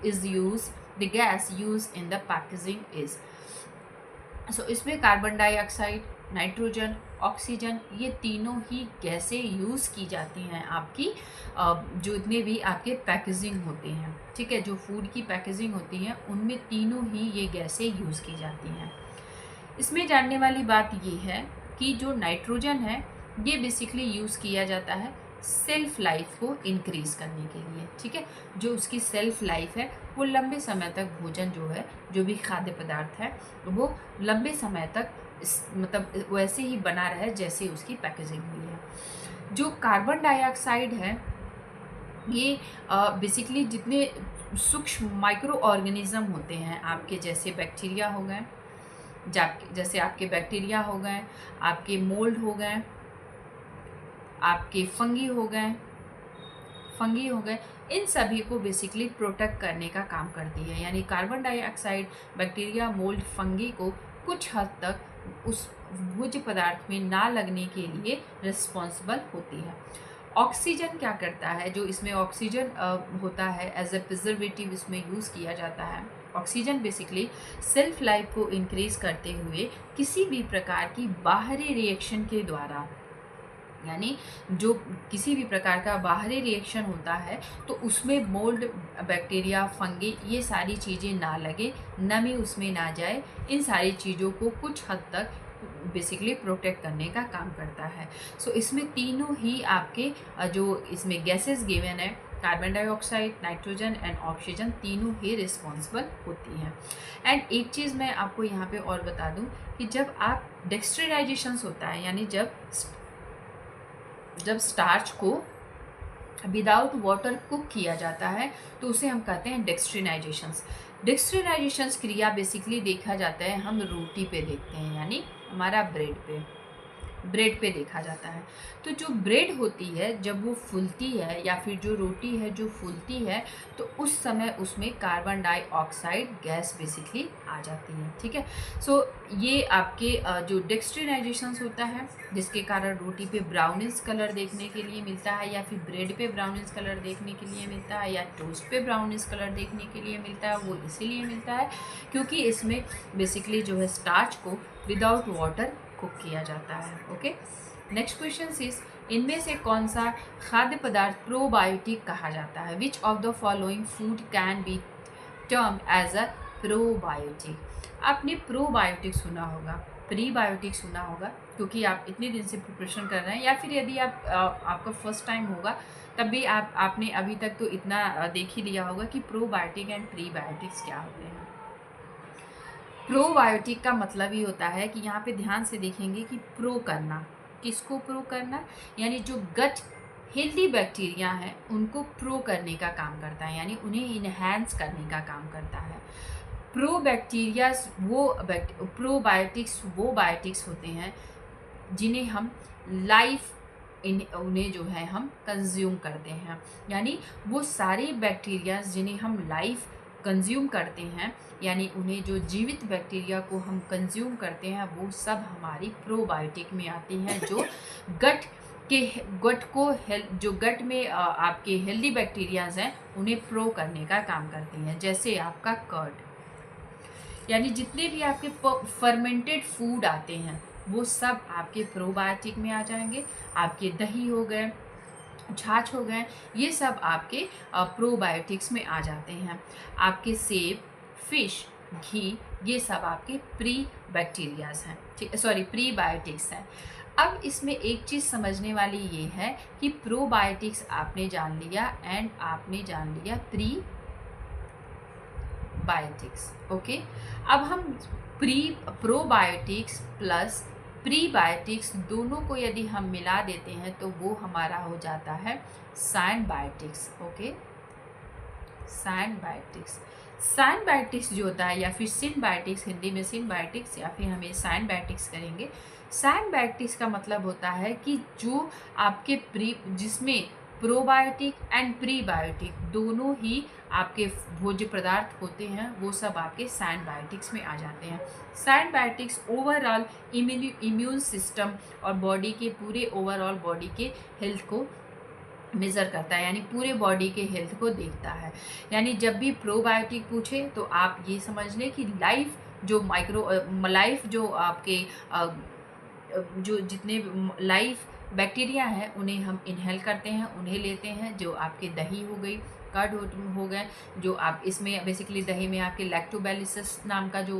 Speaker 1: is used, the gas used in the packaging is। so इसमें कार्बन डाइऑक्साइड, नाइट्रोजन, ऑक्सीजन, ये तीनों ही गैसें यूज़ की जाती हैं आपकी जो इतने भी आपके पैकेजिंग होते हैं। ठीक है, जो फूड की पैकेजिंग होती हैं उनमें तीनों ही ये गैसें यूज़ की जाती हैं। इसमें जानने वाली बात ये है कि जो नाइट्रोजन है ये बेसिकली यूज़ किया जाता है सेल्फ लाइफ को इंक्रीज़ करने के लिए। ठीक है, जो उसकी सेल्फ लाइफ है वो लंबे समय तक भोजन जो है, जो भी खाद्य पदार्थ है वो लंबे समय तक मतलब वैसे ही बना रहे जैसे उसकी पैकेजिंग हुई है। जो कार्बन डाइऑक्साइड है ये बेसिकली जितने सूक्ष्म माइक्रो ऑर्गेनिज्म होते हैं आपके, जैसे बैक्टीरिया हो गए, जैसे आपके बैक्टीरिया हो गए, आपके मोल्ड हो गए, आपके फंगी हो गए, इन सभी को बेसिकली प्रोटेक्ट करने का काम करती है। यानी carbon dioxide bacteria, mould, fungi को कुछ हद तक उस भोज्य पदार्थ में ना लगने के लिए रिस्पॉन्सिबल होती है। ऑक्सीजन क्या करता है, जो इसमें ऑक्सीजन होता है एज ए प्रिजर्वेटिव इसमें यूज़ किया जाता है। ऑक्सीजन बेसिकली सेल्फ लाइफ को इंक्रीज करते हुए किसी भी प्रकार की बाहरी रिएक्शन के द्वारा, यानी जो किसी भी प्रकार का बाहरी रिएक्शन होता है तो उसमें मोल्ड, बैक्टीरिया, फंगी ये सारी चीज़ें ना लगे, नमी उसमें ना जाए, इन सारी चीज़ों को कुछ हद तक बेसिकली प्रोटेक्ट करने का काम करता है। सो इसमें तीनों ही आपके जो इसमें गैसेस गिवन है, carbon dioxide, nitrogen and oxygen, तीनों ही रिस्पॉन्सिबल होती हैं। एंड एक चीज़ मैं आपको यहाँ पे और बता दूँ कि जब आप डेक्सट्रिनाइजेशंस होता है, यानी जब स्टार्च को विदाउट वाटर कुक किया जाता है तो उसे हम कहते हैं डेक्सट्रिनाइजेशंस। डेक्सट्रिनाइजेशंस क्रिया बेसिकली देखा जाता है हम रोटी पे देखते हैं, यानी हमारा ब्रेड पे देखा जाता है। तो जो ब्रेड होती है जब वो फूलती है या फिर जो रोटी है जो फूलती है तो उस समय उसमें कार्बन डाइऑक्साइड गैस बेसिकली आ जाती है। ठीक है, सो ये आपके जो डेक्सट्रिनाइजेशंस होता है जिसके कारण रोटी पे ब्राउनिश कलर देखने के लिए मिलता है, या फिर ब्रेड पे ब्राउनिश कलर देखने के लिए मिलता है, या टोस्ट पे ब्राउनिश कलर देखने के लिए मिलता है, वो इसीलिए मिलता है क्योंकि इसमें बेसिकली जो है स्टार्च को विदाउट वाटर कुक किया जाता है। ओके, नेक्स्ट क्वेश्चन इज, इनमें से कौन सा खाद्य पदार्थ प्रोबायोटिक कहा जाता है? Which of the following food can be term as a probiotic? आपने प्रोबायोटिक सुना होगा, प्रीबायोटिक सुना होगा क्योंकि आप इतने दिन से प्रिपरेशन कर रहे हैं, या फिर यदि आप आपका फर्स्ट टाइम होगा तब भी आपने अभी तक तो इतना देख ही लिया होगा कि प्रोबायोटिक एंड प्रीबायोटिक्स क्या होते हैं। प्रोबायोटिक का मतलब ही होता है कि यहाँ पे ध्यान से देखेंगे कि प्रो करना, किसको प्रो करना, यानी जो गट हेल्दी बैक्टीरिया हैं उनको प्रो करने का काम करता है, यानी उन्हें इन्हेंस करने का काम करता है। प्रोबैक्टीरियाज प्रोबायोटिक्स वो बायोटिक्स होते हैं जिन्हें हम लाइफ उन्हें जो है हम कंज्यूम करते हैं, यानी वो सारे बैक्टीरियाज जिन्हें हम लाइफ कंज्यूम करते हैं, यानी उन्हें जो जीवित बैक्टीरिया को हम कंज्यूम करते हैं वो सब हमारी प्रोबायोटिक में आती हैं, जो गट को जो गट में आपके हेल्दी बैक्टीरियाज हैं उन्हें प्रो करने का काम करती हैं। जैसे आपका कर्ड, यानी जितने भी आपके फर्मेंटेड फूड आते हैं वो सब आपके प्रोबायोटिक में आ जाएंगे। आपके दही हो गए, छाछ हो गए, ये सब आपके प्रोबायोटिक्स में आ जाते हैं। आपके सेब, फिश, घी, ये सब आपके प्रीबैक्टीरियाज हैं, ठीक, सॉरी प्रीबायोटिक्स हैं। अब इसमें एक चीज़ समझने वाली ये है कि प्रोबायोटिक्स आपने जान लिया एंड आपने जान लिया प्रीबायोटिक्स। ओके, अब हम प्रोबायोटिक्स प्लस प्रीबायोटिक्स दोनों को यदि हम मिला देते हैं तो वो हमारा हो जाता है साइनबायोटिक्स। ओके, साइनबायोटिक्स। साइनबायोटिक्स जो होता है, या फिर सिनबायोटिक्स, हिंदी में सिनबायोटिक्स या फिर हम ये साइनबायोटिक्स करेंगे। साइनबायोटिक्स का मतलब होता है कि जो आपके जिसमें प्रोबायोटिक एंड प्रीबायोटिक दोनों ही आपके भोज्य पदार्थ होते हैं, वो सब आपके साइनबायोटिक्स में आ जाते हैं। साइनबायोटिक्स ओवरऑल इम्यून सिस्टम और बॉडी के पूरे ओवरऑल बॉडी के हेल्थ को मेज़र करता है, यानी पूरे बॉडी के हेल्थ को देखता है। यानी जब भी प्रोबायोटिक पूछे तो आप ये समझ लें कि लाइफ जो आपके जो जितने लाइफ बैक्टीरिया हैं उन्हें हम इनहेल करते हैं, उन्हें लेते हैं। जो आपके दही हो गई, कर्ड हो गए, जो आप इसमें बेसिकली दही में आपके लैक्टोबैलिसिस नाम का जो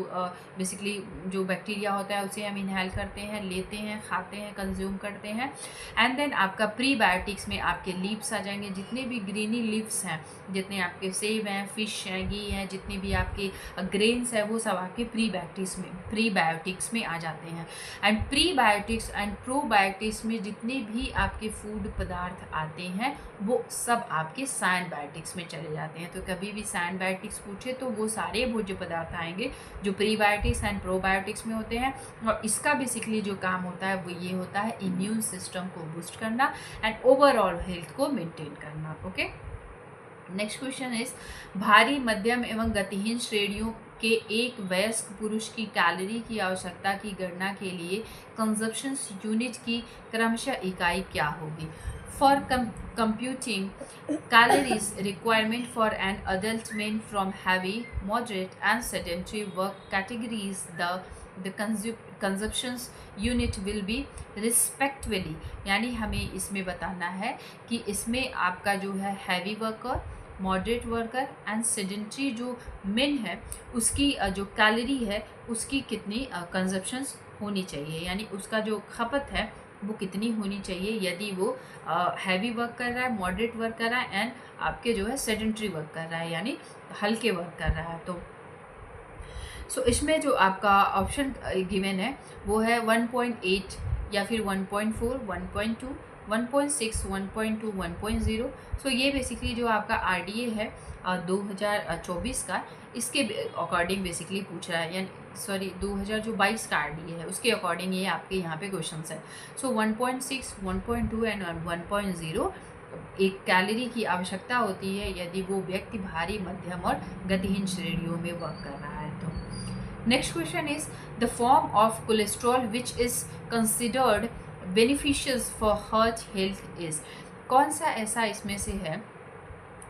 Speaker 1: बेसिकली जो बैक्टीरिया होता है उसे हम इनहेल करते हैं, लेते हैं, खाते हैं, कंज्यूम करते हैं। एंड देन आपका प्रीबायोटिक्स में आपके लीव्स आ जाएंगे, जितने भी ग्रीनी लीव्स हैं, जितने आपके सेब हैं, फिश हैं, घी हैं, जितने भी आपके ग्रेन्स हैं, वो सब आपके प्रीबायोटिक्स में आ जाते हैं। एंड प्रीबायोटिक्स एंड प्रोबायोटिक्स में जितने भी आपके फूड पदार्थ आते हैं वो सब आपके साइनबायोटिक्स में चले जाते हैं। तो कभी भी साइनबायोटिक्स पूछे तो वो सारे भोज्य पदार्थ आएंगे जो प्रीबायोटिक्स एंड प्रोबायोटिक्स में होते हैं, और इसका बेसिकली जो काम होता है वो ये होता है इम्यून सिस्टम को बूस्ट करना एंड ओवरऑल हेल्थ को मेंटेन करना। ओके, नेक्स्ट क्वेश्चन इज भारी, मध्यम एवं गतिहीन श्रेणियों के एक वयस्क पुरुष की कैलोरी की आवश्यकता की गणना के लिए कंजप्शन यूनिट की क्रमशः इकाई क्या होगी? For computing calories requirement for an adult man from heavy, moderate and sedentary work categories, the consumption unit will be respectively, यानी हमें इसमें बताना है कि इसमें आपका जो है heavy worker, moderate worker and sedentary जो मेन है उसकी जो कैलोरी है उसकी कितनी कंजप्शंस होनी चाहिए, यानी उसका जो खपत है वो कितनी होनी चाहिए यदि वो हैवी वर्क कर रहा है, मॉडरेट वर्क कर रहा है एंड आपके जो है सेडेंट्री वर्क कर रहा है, यानी हल्के वर्क कर रहा है। तो इसमें जो आपका ऑप्शन गिवन है वो है 1.8 या फिर 1.4, 1.2, 1.6, 1.2, 1.0। सो ये बेसिकली जो आपका RDA है 2024 का, इसके अकॉर्डिंग बेसिकली पूछ रहा है, यानी सॉरी 2022 का RDA है उसके अकॉर्डिंग ये आपके यहाँ पे क्वेश्चंस है। सो 1.6, 1.2 एंड 1.0 एक कैलोरी की आवश्यकता होती है यदि वो व्यक्ति भारी, मध्यम और गतिहीन श्रेणियों में वर्क कर रहा है। तो next question is the form of cholesterol which is considered beneficial for heart health is, कौन सा ऐसा इसमें से है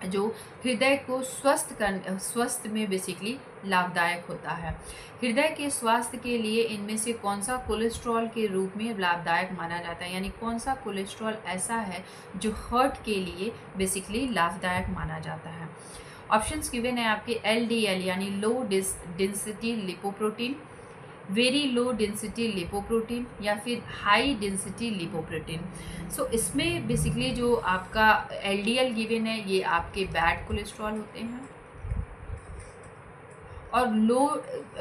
Speaker 1: जो हृदय को स्वस्थ में बेसिकली लाभदायक होता है? हृदय के स्वास्थ्य के लिए इनमें से कौन सा कोलेस्ट्रॉल के रूप में लाभदायक माना जाता है, यानी कौन सा कोलेस्ट्रॉल ऐसा है जो हार्ट के लिए बेसिकली लाभदायक माना जाता है? ऑप्शंस गिवन है आपके LDL यानी low density lipoprotein, very low density lipoprotein या फिर हाई डेंसिटी लिपोप्रोटीन। सो इसमें बेसिकली जो आपका एलडीएल गिवन है ये आपके बैड कोलेस्ट्रॉल होते हैं, और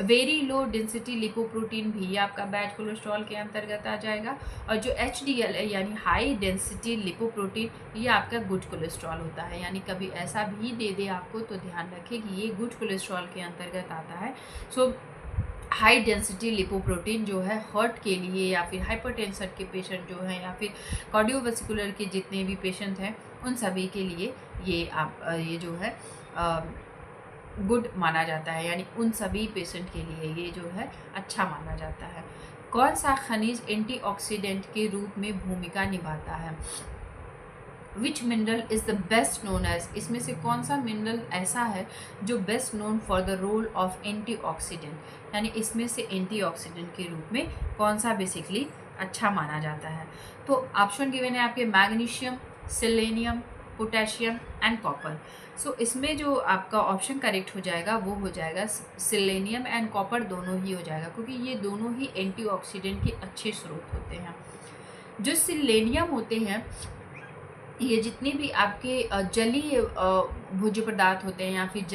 Speaker 1: वेरी लो डेंसिटी लिपोप्रोटीन भी आपका बैड कोलेस्ट्रॉल के अंतर्गत आ जाएगा। और जो एचडीएल है यानी हाई डेंसिटी लिपोप्रोटीन ये आपका गुड कोलेस्ट्रॉल होता है। यानी कभी ऐसा भी दे दे आपको तो ध्यान रखें कि ये गुड कोलेस्ट्रॉल के अंतर्गत आता है। सो हाई डेंसिटी लिपोप्रोटीन जो है हार्ट के लिए या फिर हाइपरटेंशन के पेशेंट जो हैं या फिर कार्डियोवास्कुलर के जितने भी पेशेंट हैं उन सभी के लिए ये जो है गुड माना जाता है, यानी उन सभी पेशेंट के लिए ये जो है अच्छा माना जाता है। कौन सा खनिज एंटीऑक्सीडेंट के रूप में भूमिका निभाता है? Which mineral is the best known as, इसमें से कौन सा मिनरल ऐसा है जो best known for the role of antioxidant, यानी इसमें से एंटीऑक्सीडेंट के रूप में कौन सा बेसिकली अच्छा माना जाता है? तो ऑप्शन गिवन है आपके magnesium, selenium, potassium and copper. So इसमें जो आपका ऑप्शन करेक्ट हो जाएगा वो हो जाएगा सेलेनियम एंड कॉपर, दोनों ही हो जाएगा क्योंकि ये दोनों ही एंटीऑक्सीडेंट के अच्छे स्रोत होते हैं। जो सेलेनियम होते हैं ये जितने भी आपके जलीय भोज्य पदार्थ होते हैं या फिर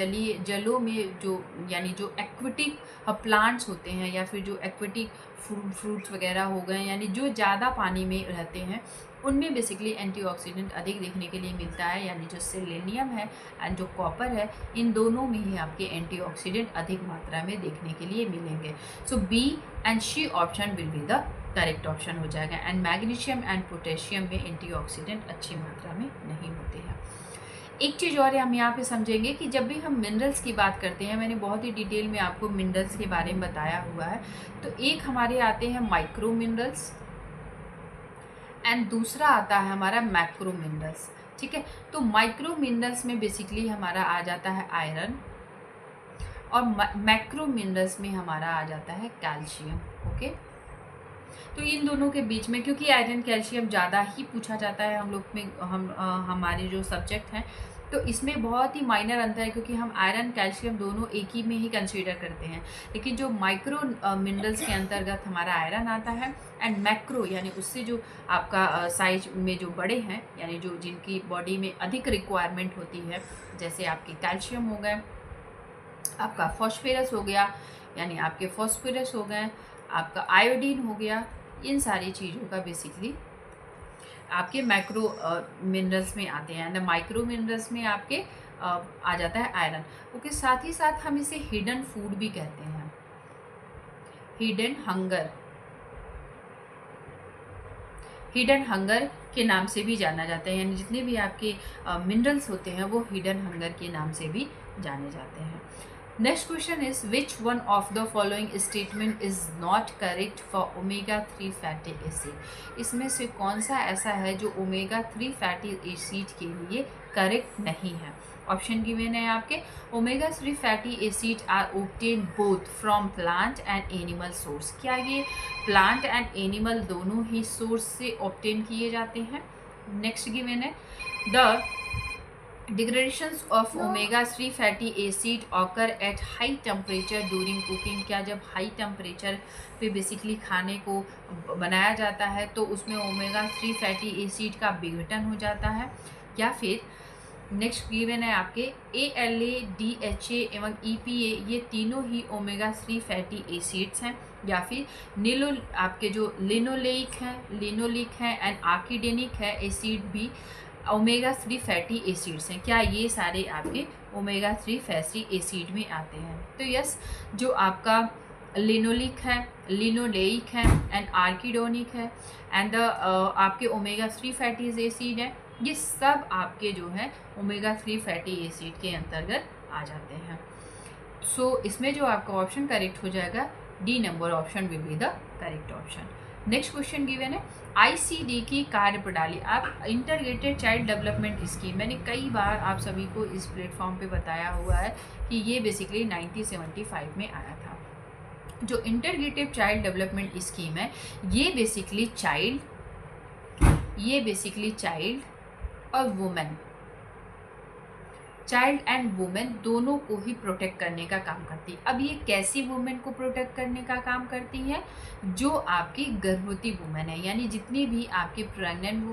Speaker 1: जलों में जो यानी जो एक्वेटिक प्लांट्स होते हैं या फिर जो एक्वेटिक फ्रूट्स वगैरह हो गए, यानी जो ज़्यादा पानी में रहते हैं उनमें बेसिकली एंटीऑक्सीडेंट अधिक देखने के लिए मिलता है। यानी जो सेलेनियम है एंड जो कॉपर है इन दोनों में ही आपके एंटीऑक्सीडेंट अधिक मात्रा में देखने के लिए मिलेंगे। So B and C option will be the correct option हो जाएगा। एंड मैग्नीशियम एंड पोटेशियम में एंटीऑक्सीडेंट अच्छी मात्रा में नहीं होते हैं। एक चीज़ और हम यहाँ पे समझेंगे कि जब भी हम मिनरल्स की बात करते हैं, मैंने बहुत ही डिटेल में आपको मिनरल्स के बारे में बताया हुआ है, तो एक हमारे आते हैं माइक्रो मिनरल्स एंड दूसरा आता है हमारा मैक्रो मिनरल्स। ठीक है, तो माइक्रो मिनरल्स में बेसिकली हमारा आ जाता है आयरन और मैक्रो मिनरल्स में हमारा आ जाता है कैल्शियम। ओके, तो इन दोनों के बीच में क्योंकि आयरन कैल्शियम ज़्यादा ही पूछा जाता है हम लोग में, हमारे जो सब्जेक्ट हैं, तो इसमें बहुत ही माइनर अंतर है क्योंकि हम आयरन कैल्शियम दोनों एक ही में ही कंसीडर करते हैं। लेकिन जो माइक्रो मिनरल्स के अंतर्गत हमारा आयरन आता है एंड मैक्रो यानी उससे जो आपका साइज में जो बड़े हैं, यानी जो जिनकी बॉडी में अधिक रिक्वायरमेंट होती है, जैसे आपके कैल्शियम हो गए, आपका फॉस्फेरस हो गया, यानी आपके फॉस्फेरस हो गए, आपका आयोडीन हो गया, इन सारी चीज़ों का बेसिकली आपके मैक्रो मिनरल्स में आते हैं। एंड माइक्रो मिनरल्स में आपके आ जाता है आयरन। ओके, साथ ही साथ हम इसे हिडन फूड भी कहते हैं, हिडन हंगर के नाम से भी जाना जाता है। यानी जितने भी आपके मिनरल्स होते हैं वो हिडन हंगर के नाम से भी जाने जाते हैं। Next question is which one of the following statement is not correct for omega 3 fatty acid, इसमें से कौन सा ऐसा है जो ओमेगा 3 फैटी एसिड के लिए करेक्ट नहीं है? ऑप्शन गिवन है आपके, omega 3 fatty acid are obtain both from plant and animal source. क्या ये प्लांट एंड एनिमल दोनों ही सोर्स से ऑब्टेन किए जाते हैं? नेक्स्ट गिवन है the डिग्रेडेशंस of omega 3 fatty acid occur eight high temperature during cooking. क्या जब हाई टेम्परेचर पे बेसिकली खाने को बनाया जाता है तो उसमें ओमेगा 3 फैटी एसिड का विघटन हो जाता है? या फिर नेक्स्ट गिवन है आपके ALA, DHA एवं EPA ये तीनों ही ओमेगा 3 फैटी एसिड्स हैं? या फिर आपके जो लिनोलेइक है एंड आर्किडेनिक है एसिड भी ओमेगा 3 फैटी एसिड्स हैं। क्या ये सारे आपके ओमेगा 3 फैटी एसिड में आते हैं? तो यस, जो आपका लिनोलिक है, लिनोलेइक है एंड आर्किडोनिक है एंड आपके ओमेगा 3 फैटी एसिड है, ये सब आपके जो है ओमेगा 3 फैटी एसिड के अंतर्गत आ जाते हैं। सो इसमें जो आपका ऑप्शन करेक्ट हो जाएगा D number option will be the correct option. Next question given है ICD की कार्यप्रणाली। आप इंटीग्रेटेड चाइल्ड डेवलपमेंट स्कीम, मैंने कई बार आप सभी को इस प्लेटफॉर्म पे बताया हुआ है कि ये बेसिकली 1975 में आया था। जो इंटीग्रेटेड चाइल्ड डेवलपमेंट स्कीम है ये बेसिकली चाइल्ड और वुमेन, चाइल्ड एंड वुमेन दोनों को ही प्रोटेक्ट करने का काम करती है। अब ये कैसी वुमेन को प्रोटेक्ट करने का काम करती है? जो आपकी गर्भवती वुमेन है, यानी जितनी भी आपकी प्रेग्नेंट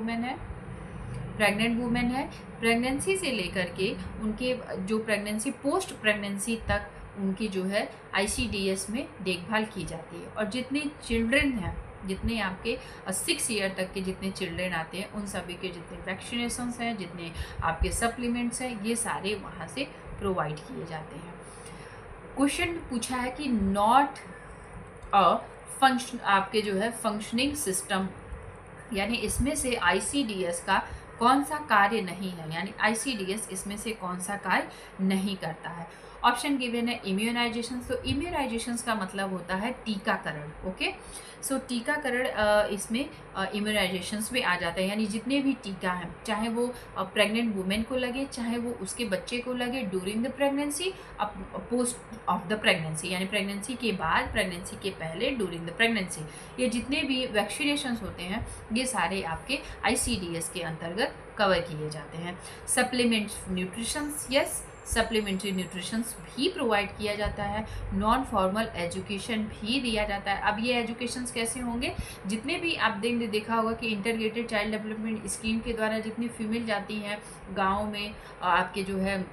Speaker 1: वुमेन है, प्रेगनेंसी से लेकर के उनके जो प्रेगनेंसी पोस्ट प्रेगनेंसी तक उनकी जो है ICDS में देखभाल की जाती है। और जितने चिल्ड्रन हैं, जितने आपके 6 ईयर तक के जितने चिल्ड्रन आते हैं, उन सभी के जितने वैक्सीनेशंस हैं, जितने आपके सप्लीमेंट्स हैं, ये सारे वहाँ से प्रोवाइड किए जाते हैं। क्वेश्चन पूछा है कि नॉट अ फंक्शन, आपके जो है फंक्शनिंग सिस्टम, यानी इसमें से ICDS का कौन सा कार्य नहीं है, यानी ICDS इसमें से कौन सा कार्य नहीं करता है। ऑप्शन गिवन है इम्यूनाइजेशन। तो इम्यूनाइजेशन का मतलब होता है टीकाकरण। ओके, सो टीकाकरण इसमें इम्यूनाइजेशंस में आ जाता है, यानी जितने भी टीका हैं, चाहे वो प्रेग्नेंट वुमेन को लगे, चाहे वो उसके बच्चे को लगे during the pregnancy, post of the pregnancy, यानी प्रेगनेंसी के बाद, प्रेगनेंसी के पहले, ड्यूरिंग द प्रेगनेंसी, ये जितने भी वैक्सीनेशंस होते हैं ये सारे आपके ICDS के अंतर्गत कवर किए जाते हैं। Supplement nutritions, yes, supplementary nutritions भी प्रोवाइड किया जाता है। नॉन फॉर्मल एजुकेशन भी दिया जाता है। अब ये एजुकेशंस कैसे होंगे? जितने भी आप देखा होगा कि इंटीग्रेटेड चाइल्ड डेवलपमेंट स्कीम के द्वारा जितनी फीमेल जाती हैं गाँव में, आपके जो है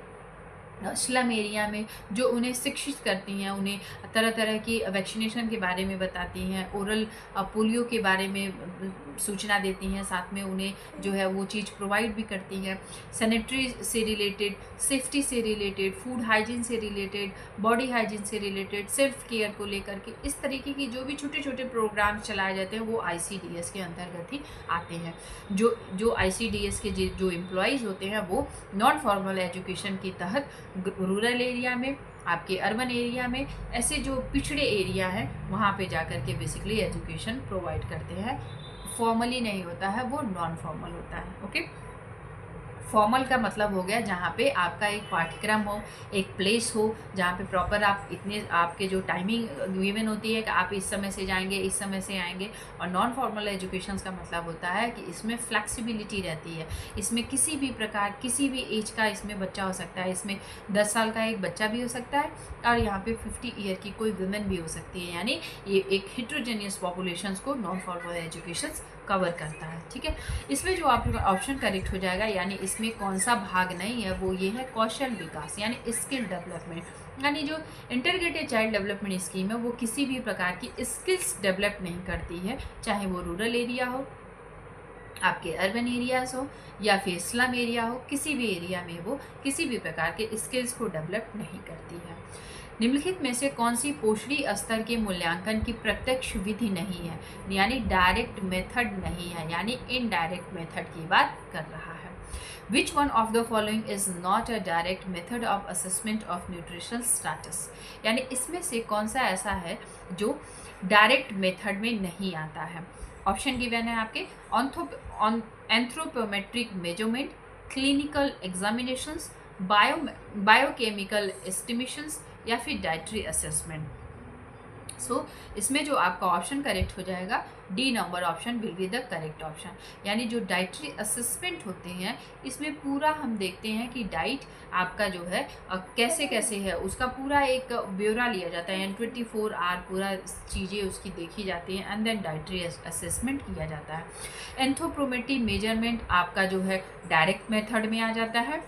Speaker 1: स्लम एरिया में, जो उन्हें शिक्षित करती हैं, उन्हें तरह तरह की वैक्सीनेशन के बारे में बताती हैं, ओरल पोलियो के बारे में सूचना देती हैं, साथ में उन्हें जो है वो चीज़ प्रोवाइड भी करती हैं। सैनिटरी से रिलेटेड, सेफ्टी से रिलेटेड, फूड हाइजीन से रिलेटेड, बॉडी हाइजीन से रिलेटेड, सेल्फ केयर को लेकर के इस तरीके की जो भी छोटे छोटे प्रोग्राम चलाए जाते हैं वो ICDS के अंतर्गत ही आते हैं। जो ICDS के जो एम्प्लॉयज़ होते हैं वो नॉन फॉर्मल एजुकेशन के तहत रूरल एरिया में, आपके अर्बन एरिया में, ऐसे जो पिछड़े एरिया हैं वहाँ पे जाकर के बेसिकली एजुकेशन प्रोवाइड करते हैं। फॉर्मली नहीं होता है, वो नॉन फॉर्मल होता है। ओके, फॉर्मल का मतलब हो गया जहाँ पे आपका एक पाठ्यक्रम हो, एक प्लेस हो, जहाँ पे प्रॉपर आप इतने आपके जो टाइमिंग गिवन होती है कि आप इस समय से जाएंगे, इस समय से आएंगे। और नॉन फॉर्मल एजुकेशन का मतलब होता है कि इसमें फ्लेक्सिबिलिटी रहती है, इसमें किसी भी प्रकार, किसी भी एज का इसमें बच्चा हो सकता है, इसमें 10 साल का एक बच्चा भी हो सकता है और यहाँ पे 50 ईयर की कोई वुमेन भी हो सकती है। यानी ये एक हिट्रोजेनियस पॉपुलेशंस को नॉन फॉर्मल एजुकेशन कवर करता है। ठीक है, इसमें जो आपका ऑप्शन करेक्ट हो जाएगा, यानी इसमें कौन सा भाग नहीं है, वो ये है कौशल विकास, यानी स्किल डेवलपमेंट। यानी जो इंटीग्रेटेड चाइल्ड डेवलपमेंट स्कीम है वो किसी भी प्रकार की स्किल्स डेवलप नहीं करती है, चाहे वो रूरल एरिया हो, आपके अर्बन एरियाज हो या फिर स्लम एरिया हो, किसी भी एरिया में वो किसी भी प्रकार के स्किल्स को डेवलप नहीं करती है। निम्नलिखित में से कौन सी पोषणी स्तर के मूल्यांकन की प्रत्यक्ष विधि नहीं है, यानी डायरेक्ट मेथड नहीं है, यानी इनडायरेक्ट मेथड की बात कर रहा है। Which one of the following is not a direct method of assessment of nutritional status? यानी इसमें से कौन सा ऐसा है जो डायरेक्ट मेथड में नहीं आता है। ऑप्शन गिवन है आपके anthropometric measurement, clinical examinations, biochemical estimations या फिर डाइटरी असेसमेंट। सो इसमें जो आपका ऑप्शन करेक्ट हो जाएगा D number option will be the correct option. यानी जो डाइटरी असेसमेंट होते हैं इसमें पूरा हम देखते हैं कि डाइट आपका जो है कैसे कैसे है, उसका पूरा एक ब्यौरा लिया जाता है, यानी 24 आवर पूरा चीज़ें उसकी देखी जाती हैं एंड देन डाइटरी असेसमेंट किया जाता है। एंथ्रोपोमेट्री मेजरमेंट आपका जो है डायरेक्ट मेथड में आ जाता है।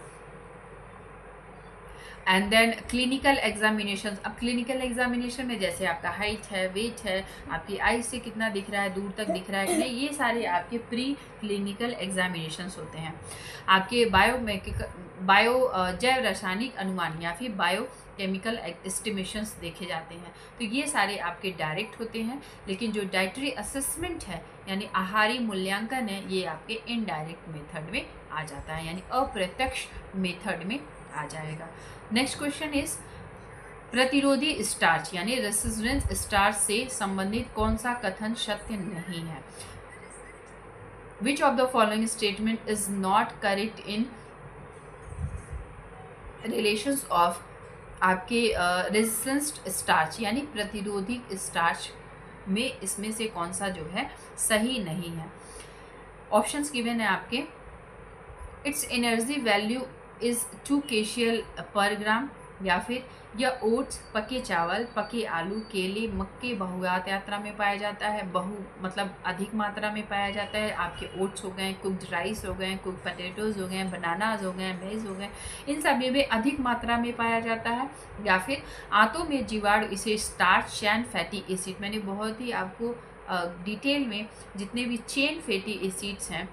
Speaker 1: And then clinical examination. अब क्लिनिकल एग्जामिनेशन में जैसे आपका हाइट है, वेट है, आपकी आई से कितना दिख रहा है, दूर तक दिख रहा है कि नहीं, ये सारे आपके प्री क्लिनिकल एग्जामिनेशंस होते हैं। आपके जैव रासायनिक अनुमान या फिर बायोकेमिकल एस्टिमेशंस देखे जाते हैं, तो ये सारे आपके डायरेक्ट होते हैं। लेकिन जो डाइटरी असेसमेंट है यानी आहारी मूल्यांकन है, ये आपके इनडायरेक्ट मेथड में आ जाता है, यानी अप्रत्यक्ष मेथड में आ जाएगा। नेक्स्ट क्वेश्चन इज प्रतिरोधी स्टार्च यानी रेसिस्टेंट स्टार्च से संबंधित कौन सा कथन सत्य नहीं है। Which of the following statement is not correct in relations of आपके रेसिस्टेंट स्टार्च यानी प्रतिरोधी स्टार्च में इसमें से कौन सा जो है सही नहीं है। ऑप्शंस गिवन है आपके, it's energy value is 2 kcal पर ग्राम, या फिर यह ओट्स, पके चावल, पके आलू, केले, मक्के बहुघात यात्रा में पाया जाता है, मतलब अधिक मात्रा में पाया जाता है। आपके ओट्स हो गए, कुक्ड राइस हो गए, कुक पटेटोज़ हो गए, बनानाज हो गए, मेज़ हो गए, इन सभी में अधिक मात्रा में पाया जाता है। या फिर आंतों में जीवाणु इसे स्टार्च एंड फैटी एसिड, मैंने बहुत ही आपको डिटेल में जितने भी चेन फैटी एसिड्स हैं,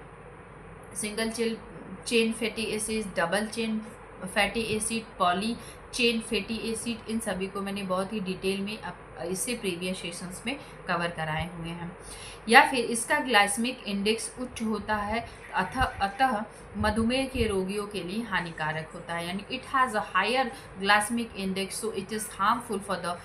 Speaker 1: single chain fatty acid, double chain fatty acid, poly chain fatty acid, इन सभी को मैंने बहुत ही डिटेल में इससे प्रीवियस सेशंस में कवर कराए हुए हैं। या फिर इसका ग्लाइसेमिक इंडेक्स उच्च होता है, अतः मधुमेह के रोगियों के लिए हानिकारक होता है, यानी it has a higher glycemic index, so it is harmful for the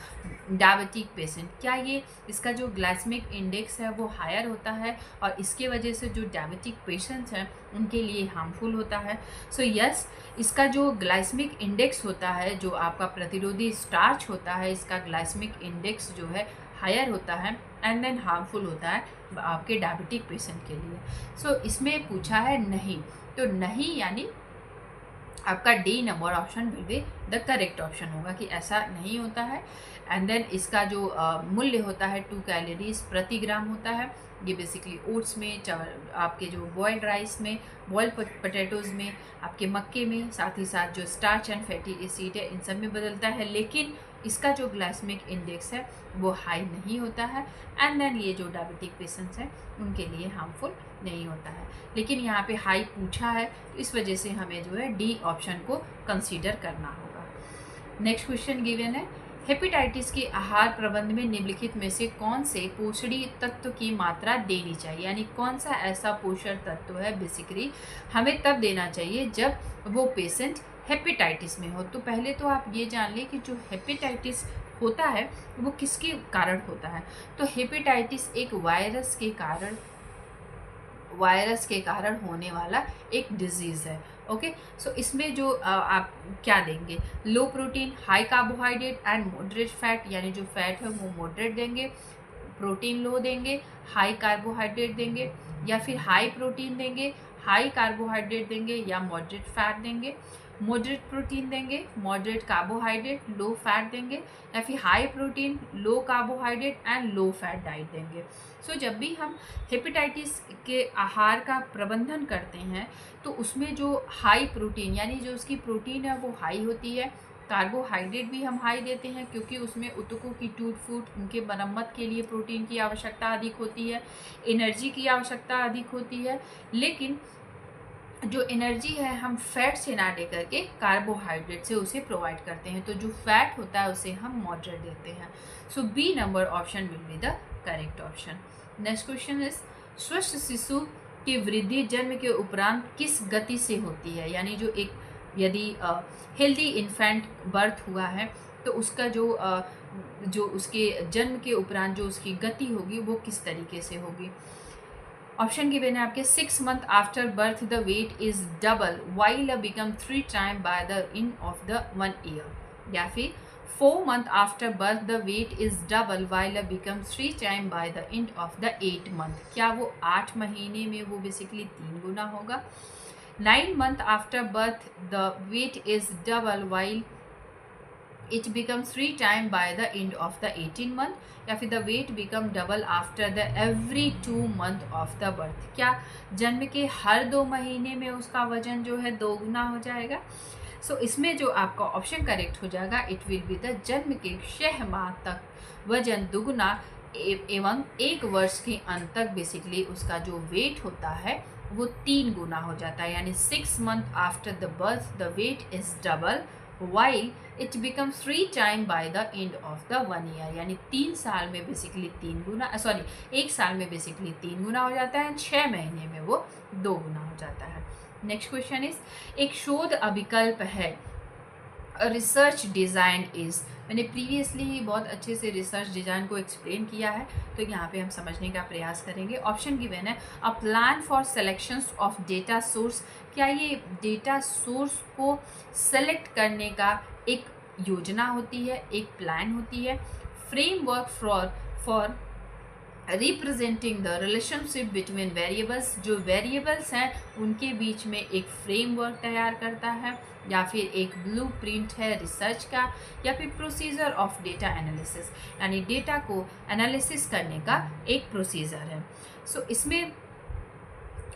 Speaker 1: diabetic patient. क्या ये इसका जो ग्लाइसेमिक इंडेक्स है वो हायर होता है और इसके वजह से जो डायबिटिक पेशेंट्स हैं उनके लिए हार्मफुल होता है? सो यस, इसका जो ग्लाइसेमिक इंडेक्स होता है, जो आपका प्रतिरोधी स्टार्च होता है, इसका ग्लाइसेमिक इंडेक्स जो है हायर होता है एंड देन हार्मफुल होता है आपके डायबिटिक पेशेंट के लिए। सो इसमें पूछा है नहीं, तो नहीं यानी आपका D number option will be the correct option होगा कि ऐसा नहीं होता है। एंड देन इसका जो मूल्य होता है 2 कैलोरीज प्रति ग्राम होता है। ये बेसिकली ओट्स में, चावल आपके जो बॉयल्ड राइस में, बॉयल्ड पोटैटोज़ में, आपके मक्के में, साथ ही साथ जो स्टार्च एंड फैटी एसिड है इन सब में बदलता है, लेकिन इसका जो ग्लाइसेमिक इंडेक्स है वो हाई नहीं होता है। एंड देन ये जो डायबिटिक पेशेंट्स हैं उनके लिए हार्मफुल नहीं होता है, लेकिन यहाँ पे हाई पूछा है तो इस वजह से हमें जो है डी ऑप्शन को कंसीडर करना होगा। नेक्स्ट क्वेश्चन गिवन है, हेपेटाइटिस के आहार प्रबंध में निम्नलिखित में से कौन से पोषणीय तत्व की मात्रा देनी चाहिए, यानी कौन सा ऐसा पोषण तत्व है बेसिकली हमें तब देना चाहिए जब वो पेशेंट हेपेटाइटिस में हो। तो पहले तो आप ये जान लें कि जो हेपेटाइटिस होता है वो किसके कारण होता है। तो हेपेटाइटिस एक वायरस के कारण होने वाला एक डिजीज़ है। ओके, सो इसमें जो आप क्या देंगे, low protein, high carbohydrate and moderate fat, यानी जो फैट है वो मॉडरेट देंगे, प्रोटीन लो देंगे, हाई कार्बोहाइड्रेट देंगे, या फिर हाई प्रोटीन देंगे, हाई कार्बोहाइड्रेट देंगे, या मॉडरेट फैट देंगे, मॉडरेट प्रोटीन देंगे, मॉडरेट कार्बोहाइड्रेट, लो फैट देंगे, या फिर high protein, low carbohydrate and low fat diet देंगे। सो जब भी हम हेपेटाइटिस के आहार का प्रबंधन करते हैं तो उसमें जो हाई प्रोटीन, यानी जो उसकी प्रोटीन है वो हाई होती है, कार्बोहाइड्रेट भी हम हाई देते हैं क्योंकि उसमें ऊतकों की टूट फूट, उनके मरम्मत के लिए प्रोटीन की आवश्यकता अधिक होती है, एनर्जी की आवश्यकता अधिक होती है, लेकिन जो एनर्जी है हम फैट से ना दे करके कार्बोहाइड्रेट से उसे प्रोवाइड करते हैं, तो जो फैट होता है उसे हम मॉडरेट देते हैं। So B number option will be the correct option. Next question is, स्वस्थ शिशु की वृद्धि जन्म के उपरांत किस गति से होती है, यानी जो एक यदि हेल्दी इन्फेंट बर्थ हुआ है तो उसका जो उसके जन्म के उपरांत जो उसकी गति होगी वो किस तरीके से होगी। ऑप्शन गिवन है आपके, 6 months after birth the weight is double while become 3 times by the end of the 1 year, या फिर 4 months after birth the weight is double while become 3 times by the end of the 8 month, क्या वो 8 महीने में वो बेसिकली 3 गुना होगा। 9 months after birth the weight is double while it becomes 3 times by the end of the 18 month, या फिर the weight become double after the every 2 month of the birth, क्या जन्म के हर 2 महीने में उसका वजन जो है 2 गुना हो जाएगा। सो इसमें जो आपका ऑप्शन करेक्ट हो जाएगा, इट विल बी द जन्म के 6 माह तक वजन दुगुना एवं 1 वर्ष के अंत तक बेसिकली उसका जो वेट होता है वो 3 गुना हो जाता है, यानी 6 months after the birth the weight is double while it become 3 times by the end of the 1 year, यानी 3 साल में बेसिकली 3 गुना, सॉरी 1 साल में बेसिकली 3 गुना हो जाता है, 6 महीने में वो 2 गुना हो जाता है। नेक्स्ट क्वेश्चन इज, एक शोध अभिकल्प है, रिसर्च डिज़ाइन इज़, मैंने प्रीवियसली ही बहुत अच्छे से रिसर्च डिज़ाइन को एक्सप्लेन किया है तो यहाँ पे हम समझने का प्रयास करेंगे। ऑप्शन गिवन है, a plan for selections of data source, क्या ये डेटा सोर्स को सेलेक्ट करने का एक योजना होती है, एक प्लान होती है। Framework for representing the relationship between variables, जो वेरिएबल्स हैं उनके बीच में एक फ्रेमवर्क तैयार करता है, या फिर एक ब्लूप्रिंट है रिसर्च का, या फिर प्रोसीजर ऑफ डेटा एनालिसिस, यानी डेटा को एनालिसिस करने का एक प्रोसीजर है। सो इसमें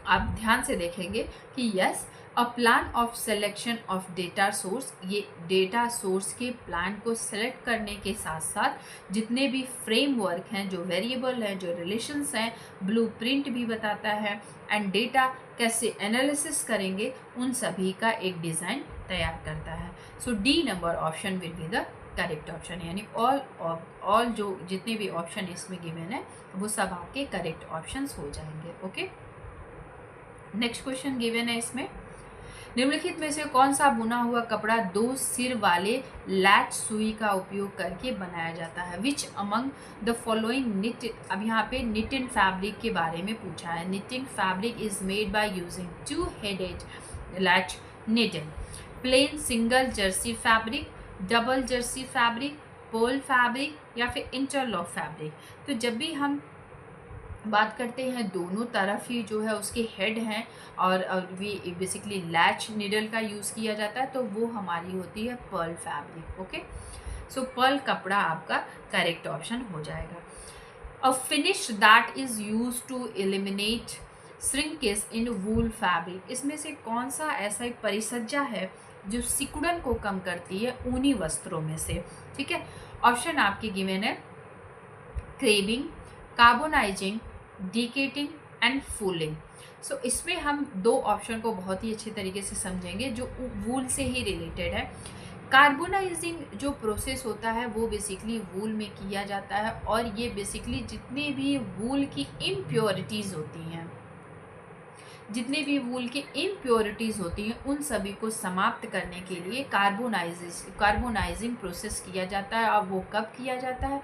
Speaker 1: आप ध्यान से देखेंगे कि yes, a plan of selection of data source, ये डेटा सोर्स के प्लान को सेलेक्ट करने के साथ साथ जितने भी फ्रेमवर्क हैं, जो वेरिएबल हैं, जो रिलेशंस हैं, ब्लूप्रिंट भी बताता है, एंड डेटा कैसे एनालिसिस करेंगे उन सभी का एक डिज़ाइन तैयार करता है। So D number option will be the correct option, यानी ऑल जो जितने भी ऑप्शन इसमें गिवन है वो सब आपके करेक्ट ऑप्शंस हो जाएंगे। ओके, नेक्स्ट क्वेश्चन गिवन है इसमें, निम्नलिखित में से कौन सा बुना हुआ कपड़ा दो सिर वाले लैच सुई का उपयोग करके बनाया जाता है? Which among the following knit, अब यहाँ पे निट इन फैब्रिक के बारे में पूछा है। Knitting fabric is made by using two headed latch needle, plain single jersey fabric, double jersey fabric, pole fabric, या फिर इंटरलॉक फैब्रिक। तो जब भी हम बात करते हैं दोनों तरफ ही जो है उसके हेड हैं और भी बेसिकली लैच निडल का यूज़ किया जाता है, तो वो हमारी होती है purl fabric. Okay, so purl कपड़ा आपका करेक्ट ऑप्शन हो जाएगा। A finish that is use to eliminate shrinkage in wool fabric, इसमें से कौन सा ऐसा एक परिसज्जा है जो सिकुड़न को कम करती है ऊनी वस्त्रों में से? ठीक है, ऑप्शन आपके गिवन है क्रेबिंग, कार्बोनाइजिंग, डिकेटिंग एंड फूलिंग। सो इसमें हम दो ऑप्शन को बहुत ही अच्छे तरीके से समझेंगे जो वूल से ही रिलेटेड है। कार्बोनाइजिंग जो प्रोसेस होता है वो बेसिकली वूल में किया जाता है, और ये बेसिकली जितने भी वूल की इम्प्योरिटीज़ होती हैं, जितने भी वूल की इम्प्योरिटीज़ होती हैं उन सभी को समाप्त करने के लिए कार्बोनाइजिंग प्रोसेस किया जाता है। और वो कब किया जाता है?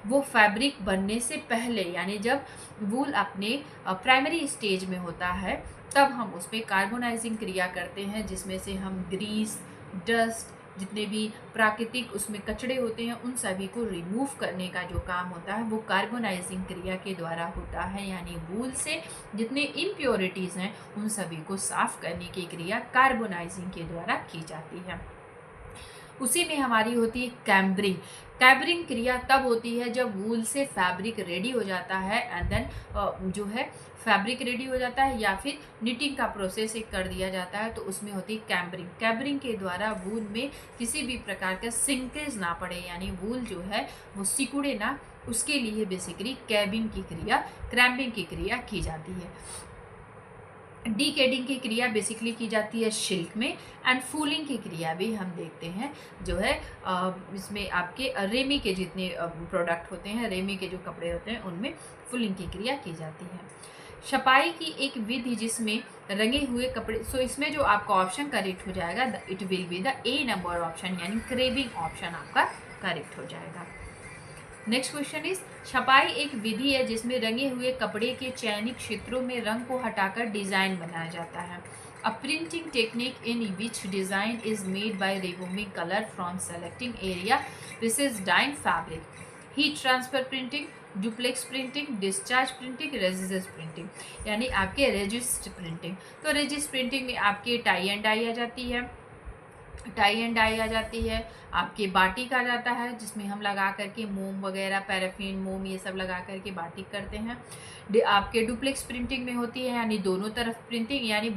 Speaker 1: वो फैब्रिक बनने से पहले, यानी जब वूल अपने प्राइमरी स्टेज में होता है तब हम उस पर कार्बोनाइजिंग क्रिया करते हैं, जिसमें से हम ग्रीस, डस्ट, जितने भी प्राकृतिक उसमें कचड़े होते हैं उन सभी को रिमूव करने का जो काम होता है वो कार्बोनाइजिंग क्रिया के द्वारा होता है। यानी वूल से जितने इम्प्योरिटीज़ हैं उन सभी को साफ करने की क्रिया कार्बोनाइजिंग के द्वारा की जाती है। उसी में हमारी होती है कैम्बरिंग। कैम्बरिंग क्रिया तब होती है जब वूल से फैब्रिक रेडी हो जाता है, एंड देन जो है फैब्रिक रेडी हो जाता है या फिर निटिंग का प्रोसेस एक कर दिया जाता है, तो उसमें होती है कैम्बरिंग। कैम्बरिंग के द्वारा वूल में किसी भी प्रकार का सिंकेज ना पड़े, यानी वूल जो है वो सिकुड़े ना, उसके लिए बेसिकली क्रैम्बिंग की क्रिया की जाती है। डीकेडिंग की क्रिया बेसिकली की जाती है सिल्क में, एंड फूलिंग की क्रिया भी हम देखते हैं जो है इसमें आपके रेमी के जितने प्रोडक्ट होते हैं, रेमी के जो कपड़े होते हैं उनमें फूलिंग की क्रिया की जाती है। छपाई की एक विधि जिसमें रंगे हुए कपड़े, सो इसमें जो आपका ऑप्शन करेक्ट हो जाएगा it will be the A number option, यानी क्रेबिंग ऑप्शन आपका करेक्ट हो जाएगा। नेक्स्ट क्वेश्चन इज, छपाई एक विधि है जिसमें रंगे हुए कपड़े के चयनित क्षेत्रों में रंग को हटाकर डिजाइन बनाया जाता है। A printing technique in which design is made by removing colour from selecting area, this is dyeing fabric, heat transfer printing, duplex printing, discharge printing, resist printing, यानी आपके रेजिस्ट प्रिंटिंग। तो रेजिस्ट प्रिंटिंग में आपके टाई एंड डाई आ जाती है, आपके बाटिक आ जाता है जिसमें हम लगा करके मोम वगैरह, पैराफिन, मोम ये सब लगा करके बाटिक करते हैं। आपके डुप्लेक्स प्रिंटिंग में होती है यानी दोनों तरफ प्रिंटिंग, यानी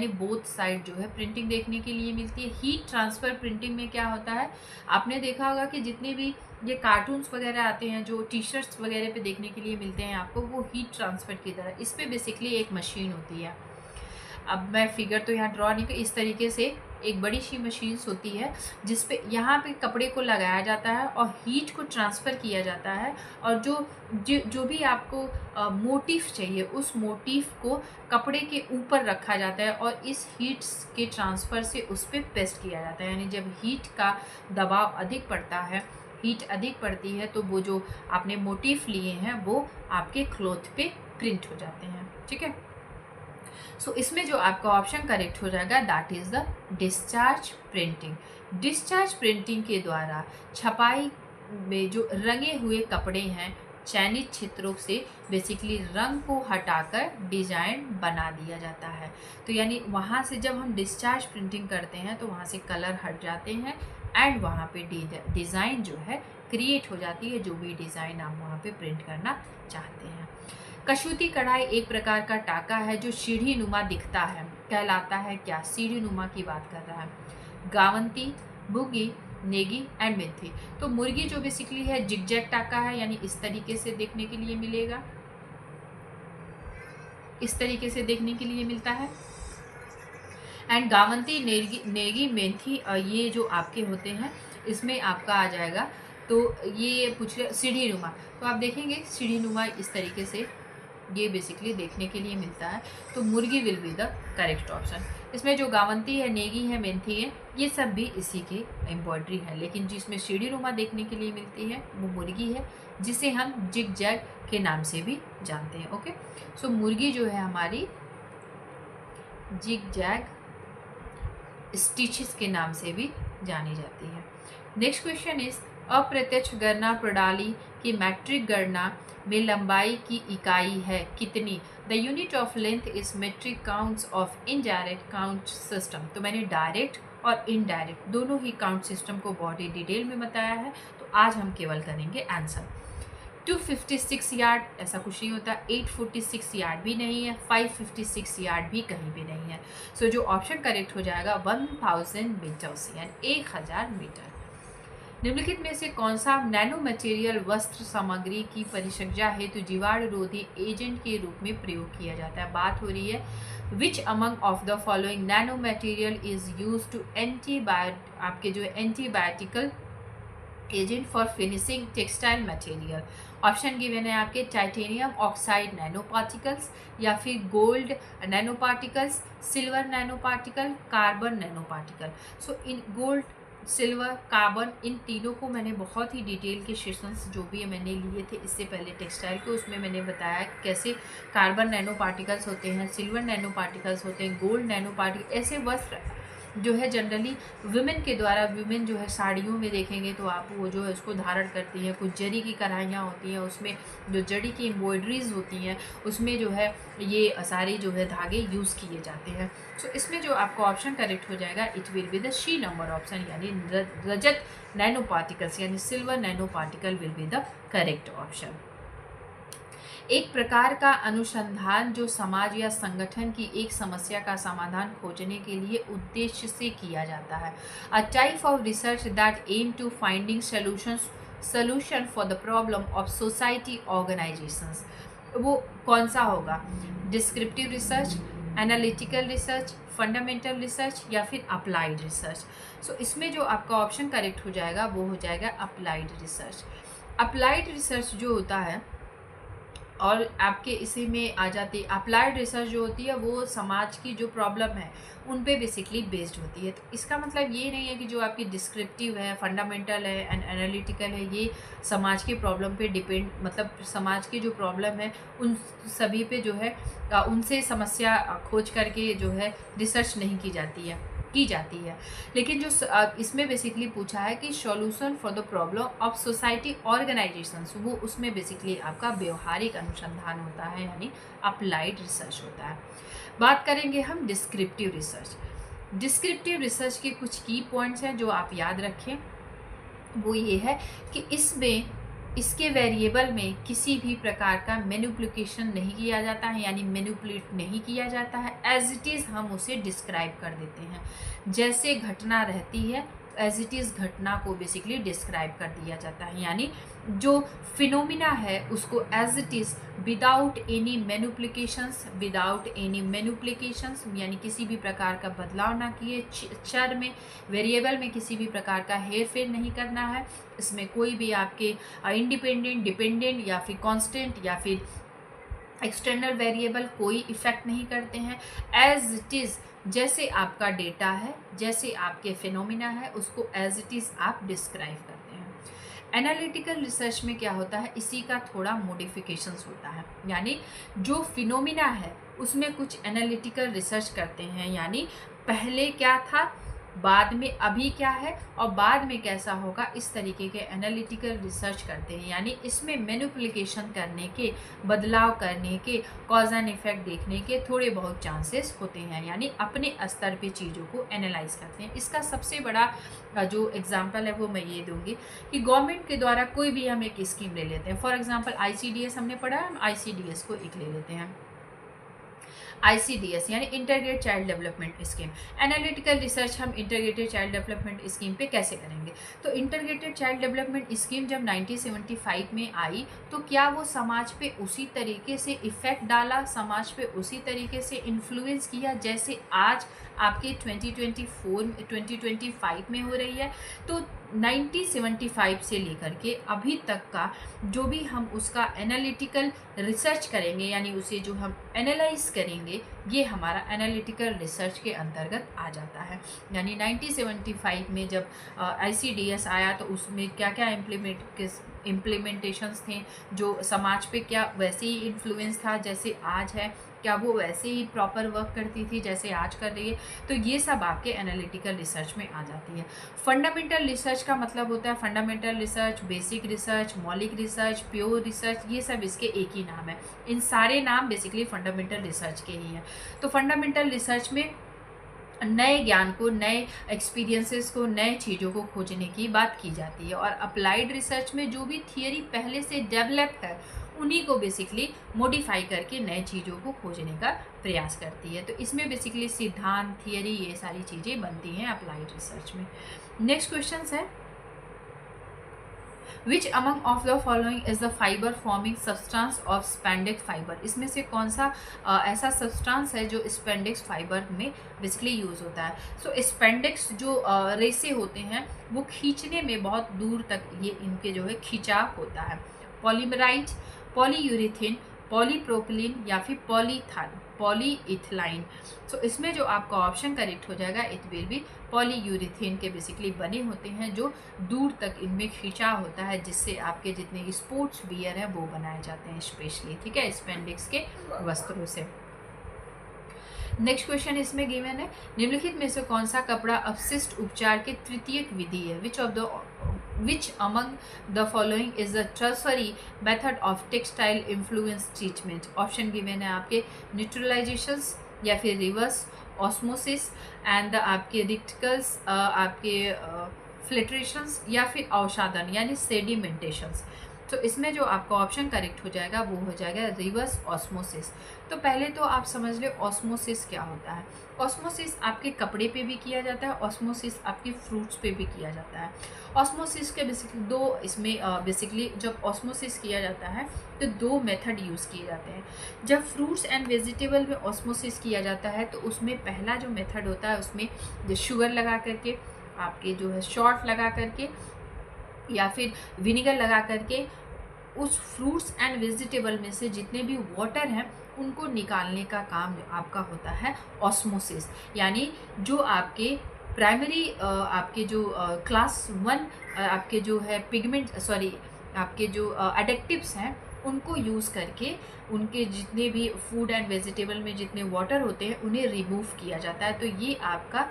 Speaker 1: बोथ साइड जो है प्रिंटिंग देखने के लिए मिलती है। हीट ट्रांसफ़र प्रिंटिंग में क्या होता है, आपने देखा होगा कि जितने भी ये कार्टून्स वगैरह आते हैं जो टी शर्ट्स वगैरह पे देखने के लिए मिलते हैं आपको, वो हीट ट्रांसफ़र की तरह इस पर बेसिकली एक मशीन होती है। अब मैं फिगर तो यहाँ ड्रॉ नहीं कर, इस तरीके से एक बड़ी सी मशीन्स होती है जिस पे यहाँ पे कपड़े को लगाया जाता है और हीट को ट्रांसफ़र किया जाता है, और जो भी आपको मोटिफ चाहिए उस मोटिफ को कपड़े के ऊपर रखा जाता है और इस हीट के ट्रांसफ़र से उस पर पेस्ट किया जाता है। यानी जब हीट का दबाव अधिक पड़ता है, हीट अधिक पड़ती है, तो वो जो आपने मोटिफ लिए हैं वो आपके क्लॉथ पे प्रिंट हो जाते हैं। ठीक है, सो इसमें जो आपका ऑप्शन करेक्ट हो जाएगा that is the discharge printing. Discharge printing के द्वारा छपाई में जो रंगे हुए कपड़े हैं चयनित क्षेत्रों से बेसिकली रंग को हटाकर डिजाइन बना दिया जाता है। तो यानी वहाँ से जब हम डिस्चार्ज प्रिंटिंग करते हैं तो वहाँ से कलर हट जाते हैं एंड वहाँ पे डिज़ाइन जो है क्रिएट हो जाती है, जो भी डिज़ाइन आप वहाँ पे प्रिंट करना चाहते हैं। कसूती कढ़ाई एक प्रकार का टाका है जो सीढ़ी नुमा दिखता है, कहलाता है क्या? सीढ़ी नुमा की बात कर रहा है। गावंती, बुगी, नेगी एंड मेथी। तो मुर्गी जो बेसिकली है जिगजैग टाका है, यानी इस तरीके से देखने के लिए मिलेगा, इस तरीके से देखने के लिए मिलता है। एंड गावंती, नेगी, मेथी ये जो आपके होते हैं इसमें आपका आ जाएगा। तो ये पूछ रहे सीढ़ी नुमा, तो आप देखेंगे सीढ़ी नुमा इस तरीके से ये बेसिकली देखने के लिए मिलता है। तो मुर्गी will be the correct option. इसमें जो गावंती है, नेगी है, मेथी है, ये सब भी इसी के एम्ब्रॉयडरी है, लेकिन जिसमें सीढ़ी नुमा देखने के लिए मिलती है वो मुर्गी है, जिसे हम जिग जैग के नाम से भी जानते हैं। ओके, सो मुर्गी जो है हमारी जिग जैग स्टिचेस के नाम से भी जानी जाती है। नेक्स्ट क्वेश्चन इज अप्रत्यक्ष गणना प्रणाली की मैट्रिक गणना में लंबाई की इकाई है कितनी? The unit of length is metric counts of indirect count system. तो मैंने डायरेक्ट और इनडायरेक्ट दोनों ही काउंट सिस्टम को बहुत ही डिटेल में बताया है, तो आज हम केवल करेंगे आंसर। 256 यार्ड ऐसा कुछ नहीं होता, 846 यार्ड भी नहीं है, 556 यार्ड भी कहीं भी नहीं है। सो जो ऑप्शन करेक्ट हो जाएगा 1000 मीटर्स, यानी 1000 मीटर। निम्नलिखित में से कौन सा नैनो मटेरियल वस्त्र सामग्री की परिचर्या हेतु जीवाणु रोधी एजेंट के रूप में प्रयोग किया जाता है? बात हो रही है which among of the following nano material is use to आपके जो antibiotical agent for finishing textile material. Option given है आपके टाइटेनियम ऑक्साइड नैनो पार्टिकल्स, या फिर gold nano particles, silver nano particle, carbon nano particle. So इन गोल्ड, सिल्वर, कार्बन, इन तीनों को मैंने बहुत ही डिटेल के सेशंस जो भी मैंने लिए थे इससे पहले टेक्सटाइल के, उसमें मैंने बताया कैसे कार्बन नैनो पार्टिकल्स होते हैं, सिल्वर नैनो पार्टिकल्स होते हैं, गोल्ड नैनो पार्टिकल। ऐसे वस्त्र जो है जनरली वुमेन के द्वारा, वुमेन जो है साड़ियों में देखेंगे तो आप वो जो है उसको धारण करती हैं। कुछ जरी की कढ़ाइयाँ होती हैं, उसमें जो जरी की एम्ब्रॉयडरीज होती हैं उसमें जो है ये सारे जो है धागे यूज़ किए जाते हैं। सो इसमें जो आपका ऑप्शन करेक्ट हो जाएगा it will be the C number option, यानी रजत नैनो पार्टिकल्स यानी silver nano particle will be the correct option. एक प्रकार का अनुसंधान जो समाज या संगठन की एक समस्या का समाधान खोजने के लिए उद्देश्य से किया जाता है। A type of research that aim to finding solution for the problem of society organisations. वो कौन सा होगा? Descriptive research, analytical research, fundamental research या फिर अप्लाइड रिसर्च। सो इसमें जो आपका ऑप्शन करेक्ट हो जाएगा वो हो जाएगा अप्लाइड रिसर्च। अप्लाइड रिसर्च जो होता है और आपके इसी में आ जाती है अप्लाइड रिसर्च जो होती है वो समाज की जो प्रॉब्लम है उन पे बेसिकली बेस्ड होती है। तो इसका मतलब ये नहीं है कि जो आपकी डिस्क्रिप्टिव है, फंडामेंटल है एंड एनालिटिकल है ये समाज की प्रॉब्लम पे डिपेंड, मतलब समाज की जो प्रॉब्लम है उन सभी पे जो है उनसे समस्या खोज करके जो है रिसर्च नहीं की जाती है। लेकिन जो इसमें बेसिकली पूछा है कि solution for the problem of society organisations, वो उसमें बेसिकली आपका व्यवहारिक अनुसंधान होता है, यानी अप्लाइड रिसर्च होता है। बात करेंगे हम डिस्क्रिप्टिव रिसर्च। डिस्क्रिप्टिव रिसर्च के कुछ की पॉइंट्स हैं जो आप याद रखें, वो ये है कि इसके वेरिएबल में किसी भी प्रकार का मैनिपुलेशन नहीं किया जाता है, यानी मैनिपुलेट नहीं किया जाता है। एज इट इज़ हम उसे डिस्क्राइब कर देते हैं, जैसे घटना रहती है एज इट इज़ घटना को बेसिकली डिस्क्राइब कर दिया जाता है, यानी जो फिनोमिना है उसको as it is without any manipulations यानी किसी भी प्रकार का बदलाव ना किए, चर में वेरिएबल में किसी भी प्रकार का हेर फेर नहीं करना है। इसमें कोई भी आपके इंडिपेंडेंट, डिपेंडेंट या फिर कांस्टेंट या फिर एक्सटर्नल वेरिएबल कोई इफेक्ट नहीं करते हैं। एज इट इज़ जैसे आपका डेटा है, जैसे आपके फिनोमिना है, उसको एज इट इज़ आप डिस्क्राइब करते हैं। एनालिटिकल रिसर्च में क्या होता है, इसी का थोड़ा मॉडिफिकेशंस होता है, यानी जो फिनोमिना है उसमें कुछ एनालिटिकल रिसर्च करते हैं, यानी पहले क्या था बाद में अभी क्या है और बाद में कैसा होगा, इस तरीके के एनालिटिकल रिसर्च करते हैं। यानी इसमें मैनिपुलेशन करने के, बदलाव करने के, कॉज एंड इफेक्ट देखने के थोड़े बहुत चांसेस होते हैं। यानी अपने स्तर पे चीज़ों को एनालाइज करते हैं। इसका सबसे बड़ा जो एग्जाम्पल है वो मैं ये दूंगी कि गवर्नमेंट के द्वारा कोई भी हम एक स्कीम ले लेते हैं। फॉर एग्जाम्पल ICDS हमने पढ़ा है, हम ICDS को एक ले लेते हैं। ICDS यानी integrated child development scheme. Analytical research हम इंटीग्रेटेड चाइल्ड डेवलपमेंट स्कीम पे कैसे करेंगे? तो इंटीग्रेटेड चाइल्ड डेवलपमेंट स्कीम जब 1975 में आई तो क्या वो समाज पे उसी तरीके से इफेक्ट डाला, समाज पे उसी तरीके से इन्फ्लुएंस किया जैसे आज आपके 2025 में हो रही है? तो 1975 से लेकर के अभी तक का जो भी हम उसका एनालिटिकल रिसर्च करेंगे, यानी उसे जो हम एनालाइज करेंगे, ये हमारा एनालिटिकल रिसर्च के अंतर्गत आ जाता है। यानी 1975 में जब ICDS आया तो उसमें क्या क्या इम्प्लीमेंटेशंस थे, जो समाज पे क्या वैसे ही इन्फ्लुएंस था जैसे आज है, क्या वो वैसे ही प्रॉपर वर्क करती थी जैसे आज कर रही है? तो ये सब आपके एनालिटिकल रिसर्च में आ जाती है। फंडामेंटल रिसर्च का मतलब होता है फंडामेंटल रिसर्च, बेसिक रिसर्च, मौलिक रिसर्च, प्योर रिसर्च, ये सब इसके एक ही नाम है। इन सारे नाम बेसिकली फंडामेंटल रिसर्च के ही हैं। तो फंडामेंटल रिसर्च में नए ज्ञान को, नए एक्सपीरियंसेस को, नए चीज़ों को खोजने की बात की जाती है। और अप्लाइड रिसर्च में जो भी थियरी पहले से डेवलप है उन्हीं को बेसिकली मॉडिफाई करके नए चीज़ों को खोजने का प्रयास करती है। तो इसमें बेसिकली सिद्धांत, थियरी, ये सारी चीज़ें बनती हैं अप्लाइड रिसर्च में। नेक्स्ट क्वेश्चन है, which among of the following is the fibre forming substance of spandex fibre? इसमें से कौन सा ऐसा सब्सटेंस है जो स्पेंडिक्स फाइबर में बेसिकली यूज़ होता है? सो स्पेंडिक्स जो रेसे होते हैं वो खींचने में बहुत दूर तक ये इनके जो है खिंचाव होता है। पॉलीमराइड, पॉलीयूरेथेन, पॉलीप्रोपिलीन या फिर पॉलीइथिलाइन। सो इसमें जो आपका ऑप्शन करेक्ट हो जाएगा, इट विल बी पॉलीयूरेथेन के बेसिकली बने होते हैं जो दूर तक इनमें खिंचाव होता है, जिससे आपके जितने स्पोर्ट्स वियर हैं वो बनाए जाते हैं स्पेशली, ठीक है, स्पेंडिक्स के वस्त्रों से। नेक्स्ट क्वेश्चन इसमें गिवन है, निम्नलिखित में से कौन सा कपड़ा अपशिष्ट उपचार के तृतीयक विधि है? Which among the following is the transferee method of textile influence treatment? Option given है आपके न्यूट्रलाइजेशंस या फिर रिवर्स ऑस्मोसिस एंड आपके रिक्टिकल्स, आपके फिल्ट्रेशंस या फिर अवसादन यानी सेडिमेंटेशंस। तो इसमें जो आपका ऑप्शन करेक्ट हो जाएगा वो हो जाएगा रिवर्स ऑस्मोसिस। तो पहले तो आप समझ ले ऑस्मोसिस क्या होता है। ऑस्मोसिस आपके कपड़े पे भी किया जाता है, ऑस्मोसिस आपके फ्रूट्स पे भी किया जाता है। ऑस्मोसिस के बेसिकली दो इसमें बेसिकली जब ऑस्मोसिस किया जाता है तो दो मेथड यूज़ किए जाते हैं। जब फ्रूट्स एंड वेजिटेबल में ऑस्मोसिस किया जाता है तो उसमें पहला जो मेथड होता है उसमें जो शुगर लगा करके, आपके जो है सॉल्ट लगा करके या फिर विनेगर लगा करके उस फ्रूट्स एंड वेजिटेबल में से जितने भी वाटर हैं उनको निकालने का काम आपका होता है ऑस्मोसिस। यानी जो आपके प्राइमरी आपके जो क्लास 1 आपके जो है आपके जो एडिक्टिव्स हैं उनको यूज़ करके उनके जितने भी फूड एंड वेजिटेबल में जितने वाटर होते हैं उन्हें रिमूव किया जाता है। तो ये आपका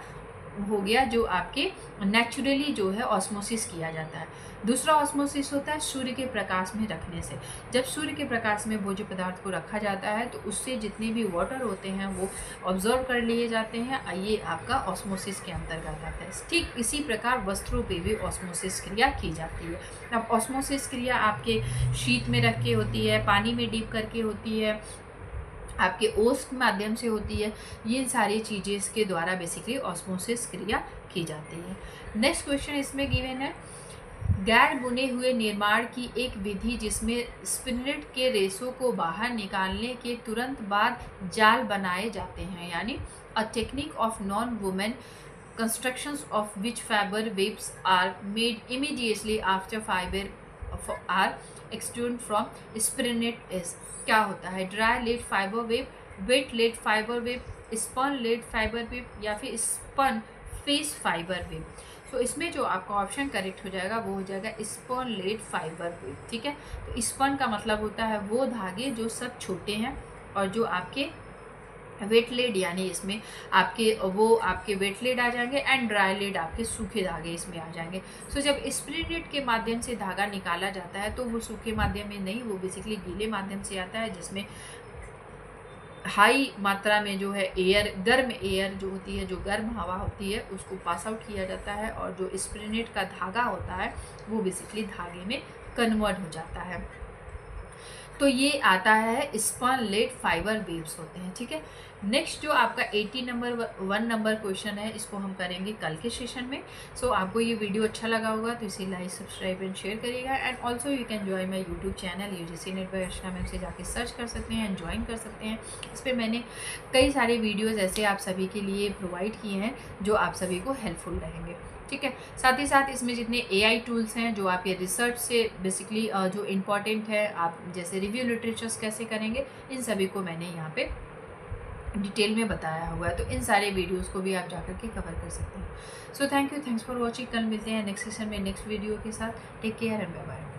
Speaker 1: हो गया जो आपके नेचुरली जो है ऑस्मोसिस किया जाता है। दूसरा ऑस्मोसिस होता है सूर्य के प्रकाश में रखने से। जब सूर्य के प्रकाश में भोज्य पदार्थ को रखा जाता है तो उससे जितने भी वाटर होते हैं वो ऑब्जर्व कर लिए जाते हैं, ये आपका ऑस्मोसिस के अंतर्गत आता है। ठीक इसी प्रकार वस्त्रों पे भी ऑस्मोसिस क्रिया की जाती है। अब ऑस्मोसिस क्रिया आपके शीत में रख के होती है, पानी में डीप करके होती है, आपके ओस के माध्यम से होती है। ये सारी चीज़ें इसके द्वारा बेसिकली ऑस्मोसिस क्रिया की जाती है। नेक्स्ट क्वेश्चन इसमें गिवन है, गैर बुने हुए निर्माण की एक विधि जिसमें स्पिननेट के रेशों को बाहर निकालने के तुरंत बाद जाल बनाए जाते हैं। यानी a technique of non woven constructions of which fibre webs are made immediately after fibre are extruded from spinneret is. क्या होता है? Dry laid fibre web, wet laid fibre web, spun laid fibre web या फिर स्पन फेस फाइबर वेब। तो इसमें जो आपका ऑप्शन करेक्ट हो जाएगा वो हो जाएगा स्पन लेड फाइबर वेब, ठीक है। तो स्पन का मतलब होता है वो धागे जो सब छोटे हैं और जो आपके वेट लेड यानी इसमें आपके वेट लेड आ जाएंगे एंड ड्राई लेड आपके सूखे धागे इसमें आ जाएंगे। सो जब स्प्रे नेट के माध्यम से धागा निकाला जाता है तो वो सूखे माध्यम में नहीं, वो बेसिकली गीले माध्यम से आता है, जिसमें हाई मात्रा में जो है गर्म एयर जो होती है, जो गर्म हवा होती है, उसको पास आउट किया जाता है और जो स्प्रे नेट का धागा होता है वो बेसिकली धागे में कन्वर्ट हो जाता है। तो ये आता है स्पन लेड फाइबर वेव्स होते हैं। ठीक है, नेक्स्ट जो आपका 1 नंबर क्वेश्चन है, इसको हम करेंगे कल के सेशन में। सो आपको ये वीडियो अच्छा लगा होगा तो इसे लाइक, सब्सक्राइब एंड शेयर करिएगा। And also you can join my YouTube channel UGC NET by Archana ma'am से जाके सर्च कर सकते हैं एंड ज्वाइन कर सकते हैं। इस पर मैंने कई सारे वीडियोज़ ऐसे आप सभी के लिए प्रोवाइड किए हैं जो आप सभी को हेल्पफुल रहेंगे। ठीक है, साथ ही साथ इसमें जितने AI टूल्स हैं जो आप ये रिसर्च से बेसिकली जो इम्पॉर्टेंट है, आप जैसे रिव्यू लिटरेचर्स कैसे करेंगे, इन सभी को मैंने यहाँ पे डिटेल में बताया हुआ है। तो इन सारे वीडियोस को भी आप जाकर के कवर कर सकते हैं। So thank you, thanks for watching. कल मिलते हैं नेक्स्ट सेशन में नेक्स्ट वीडियो के साथ। Take care and bye bye.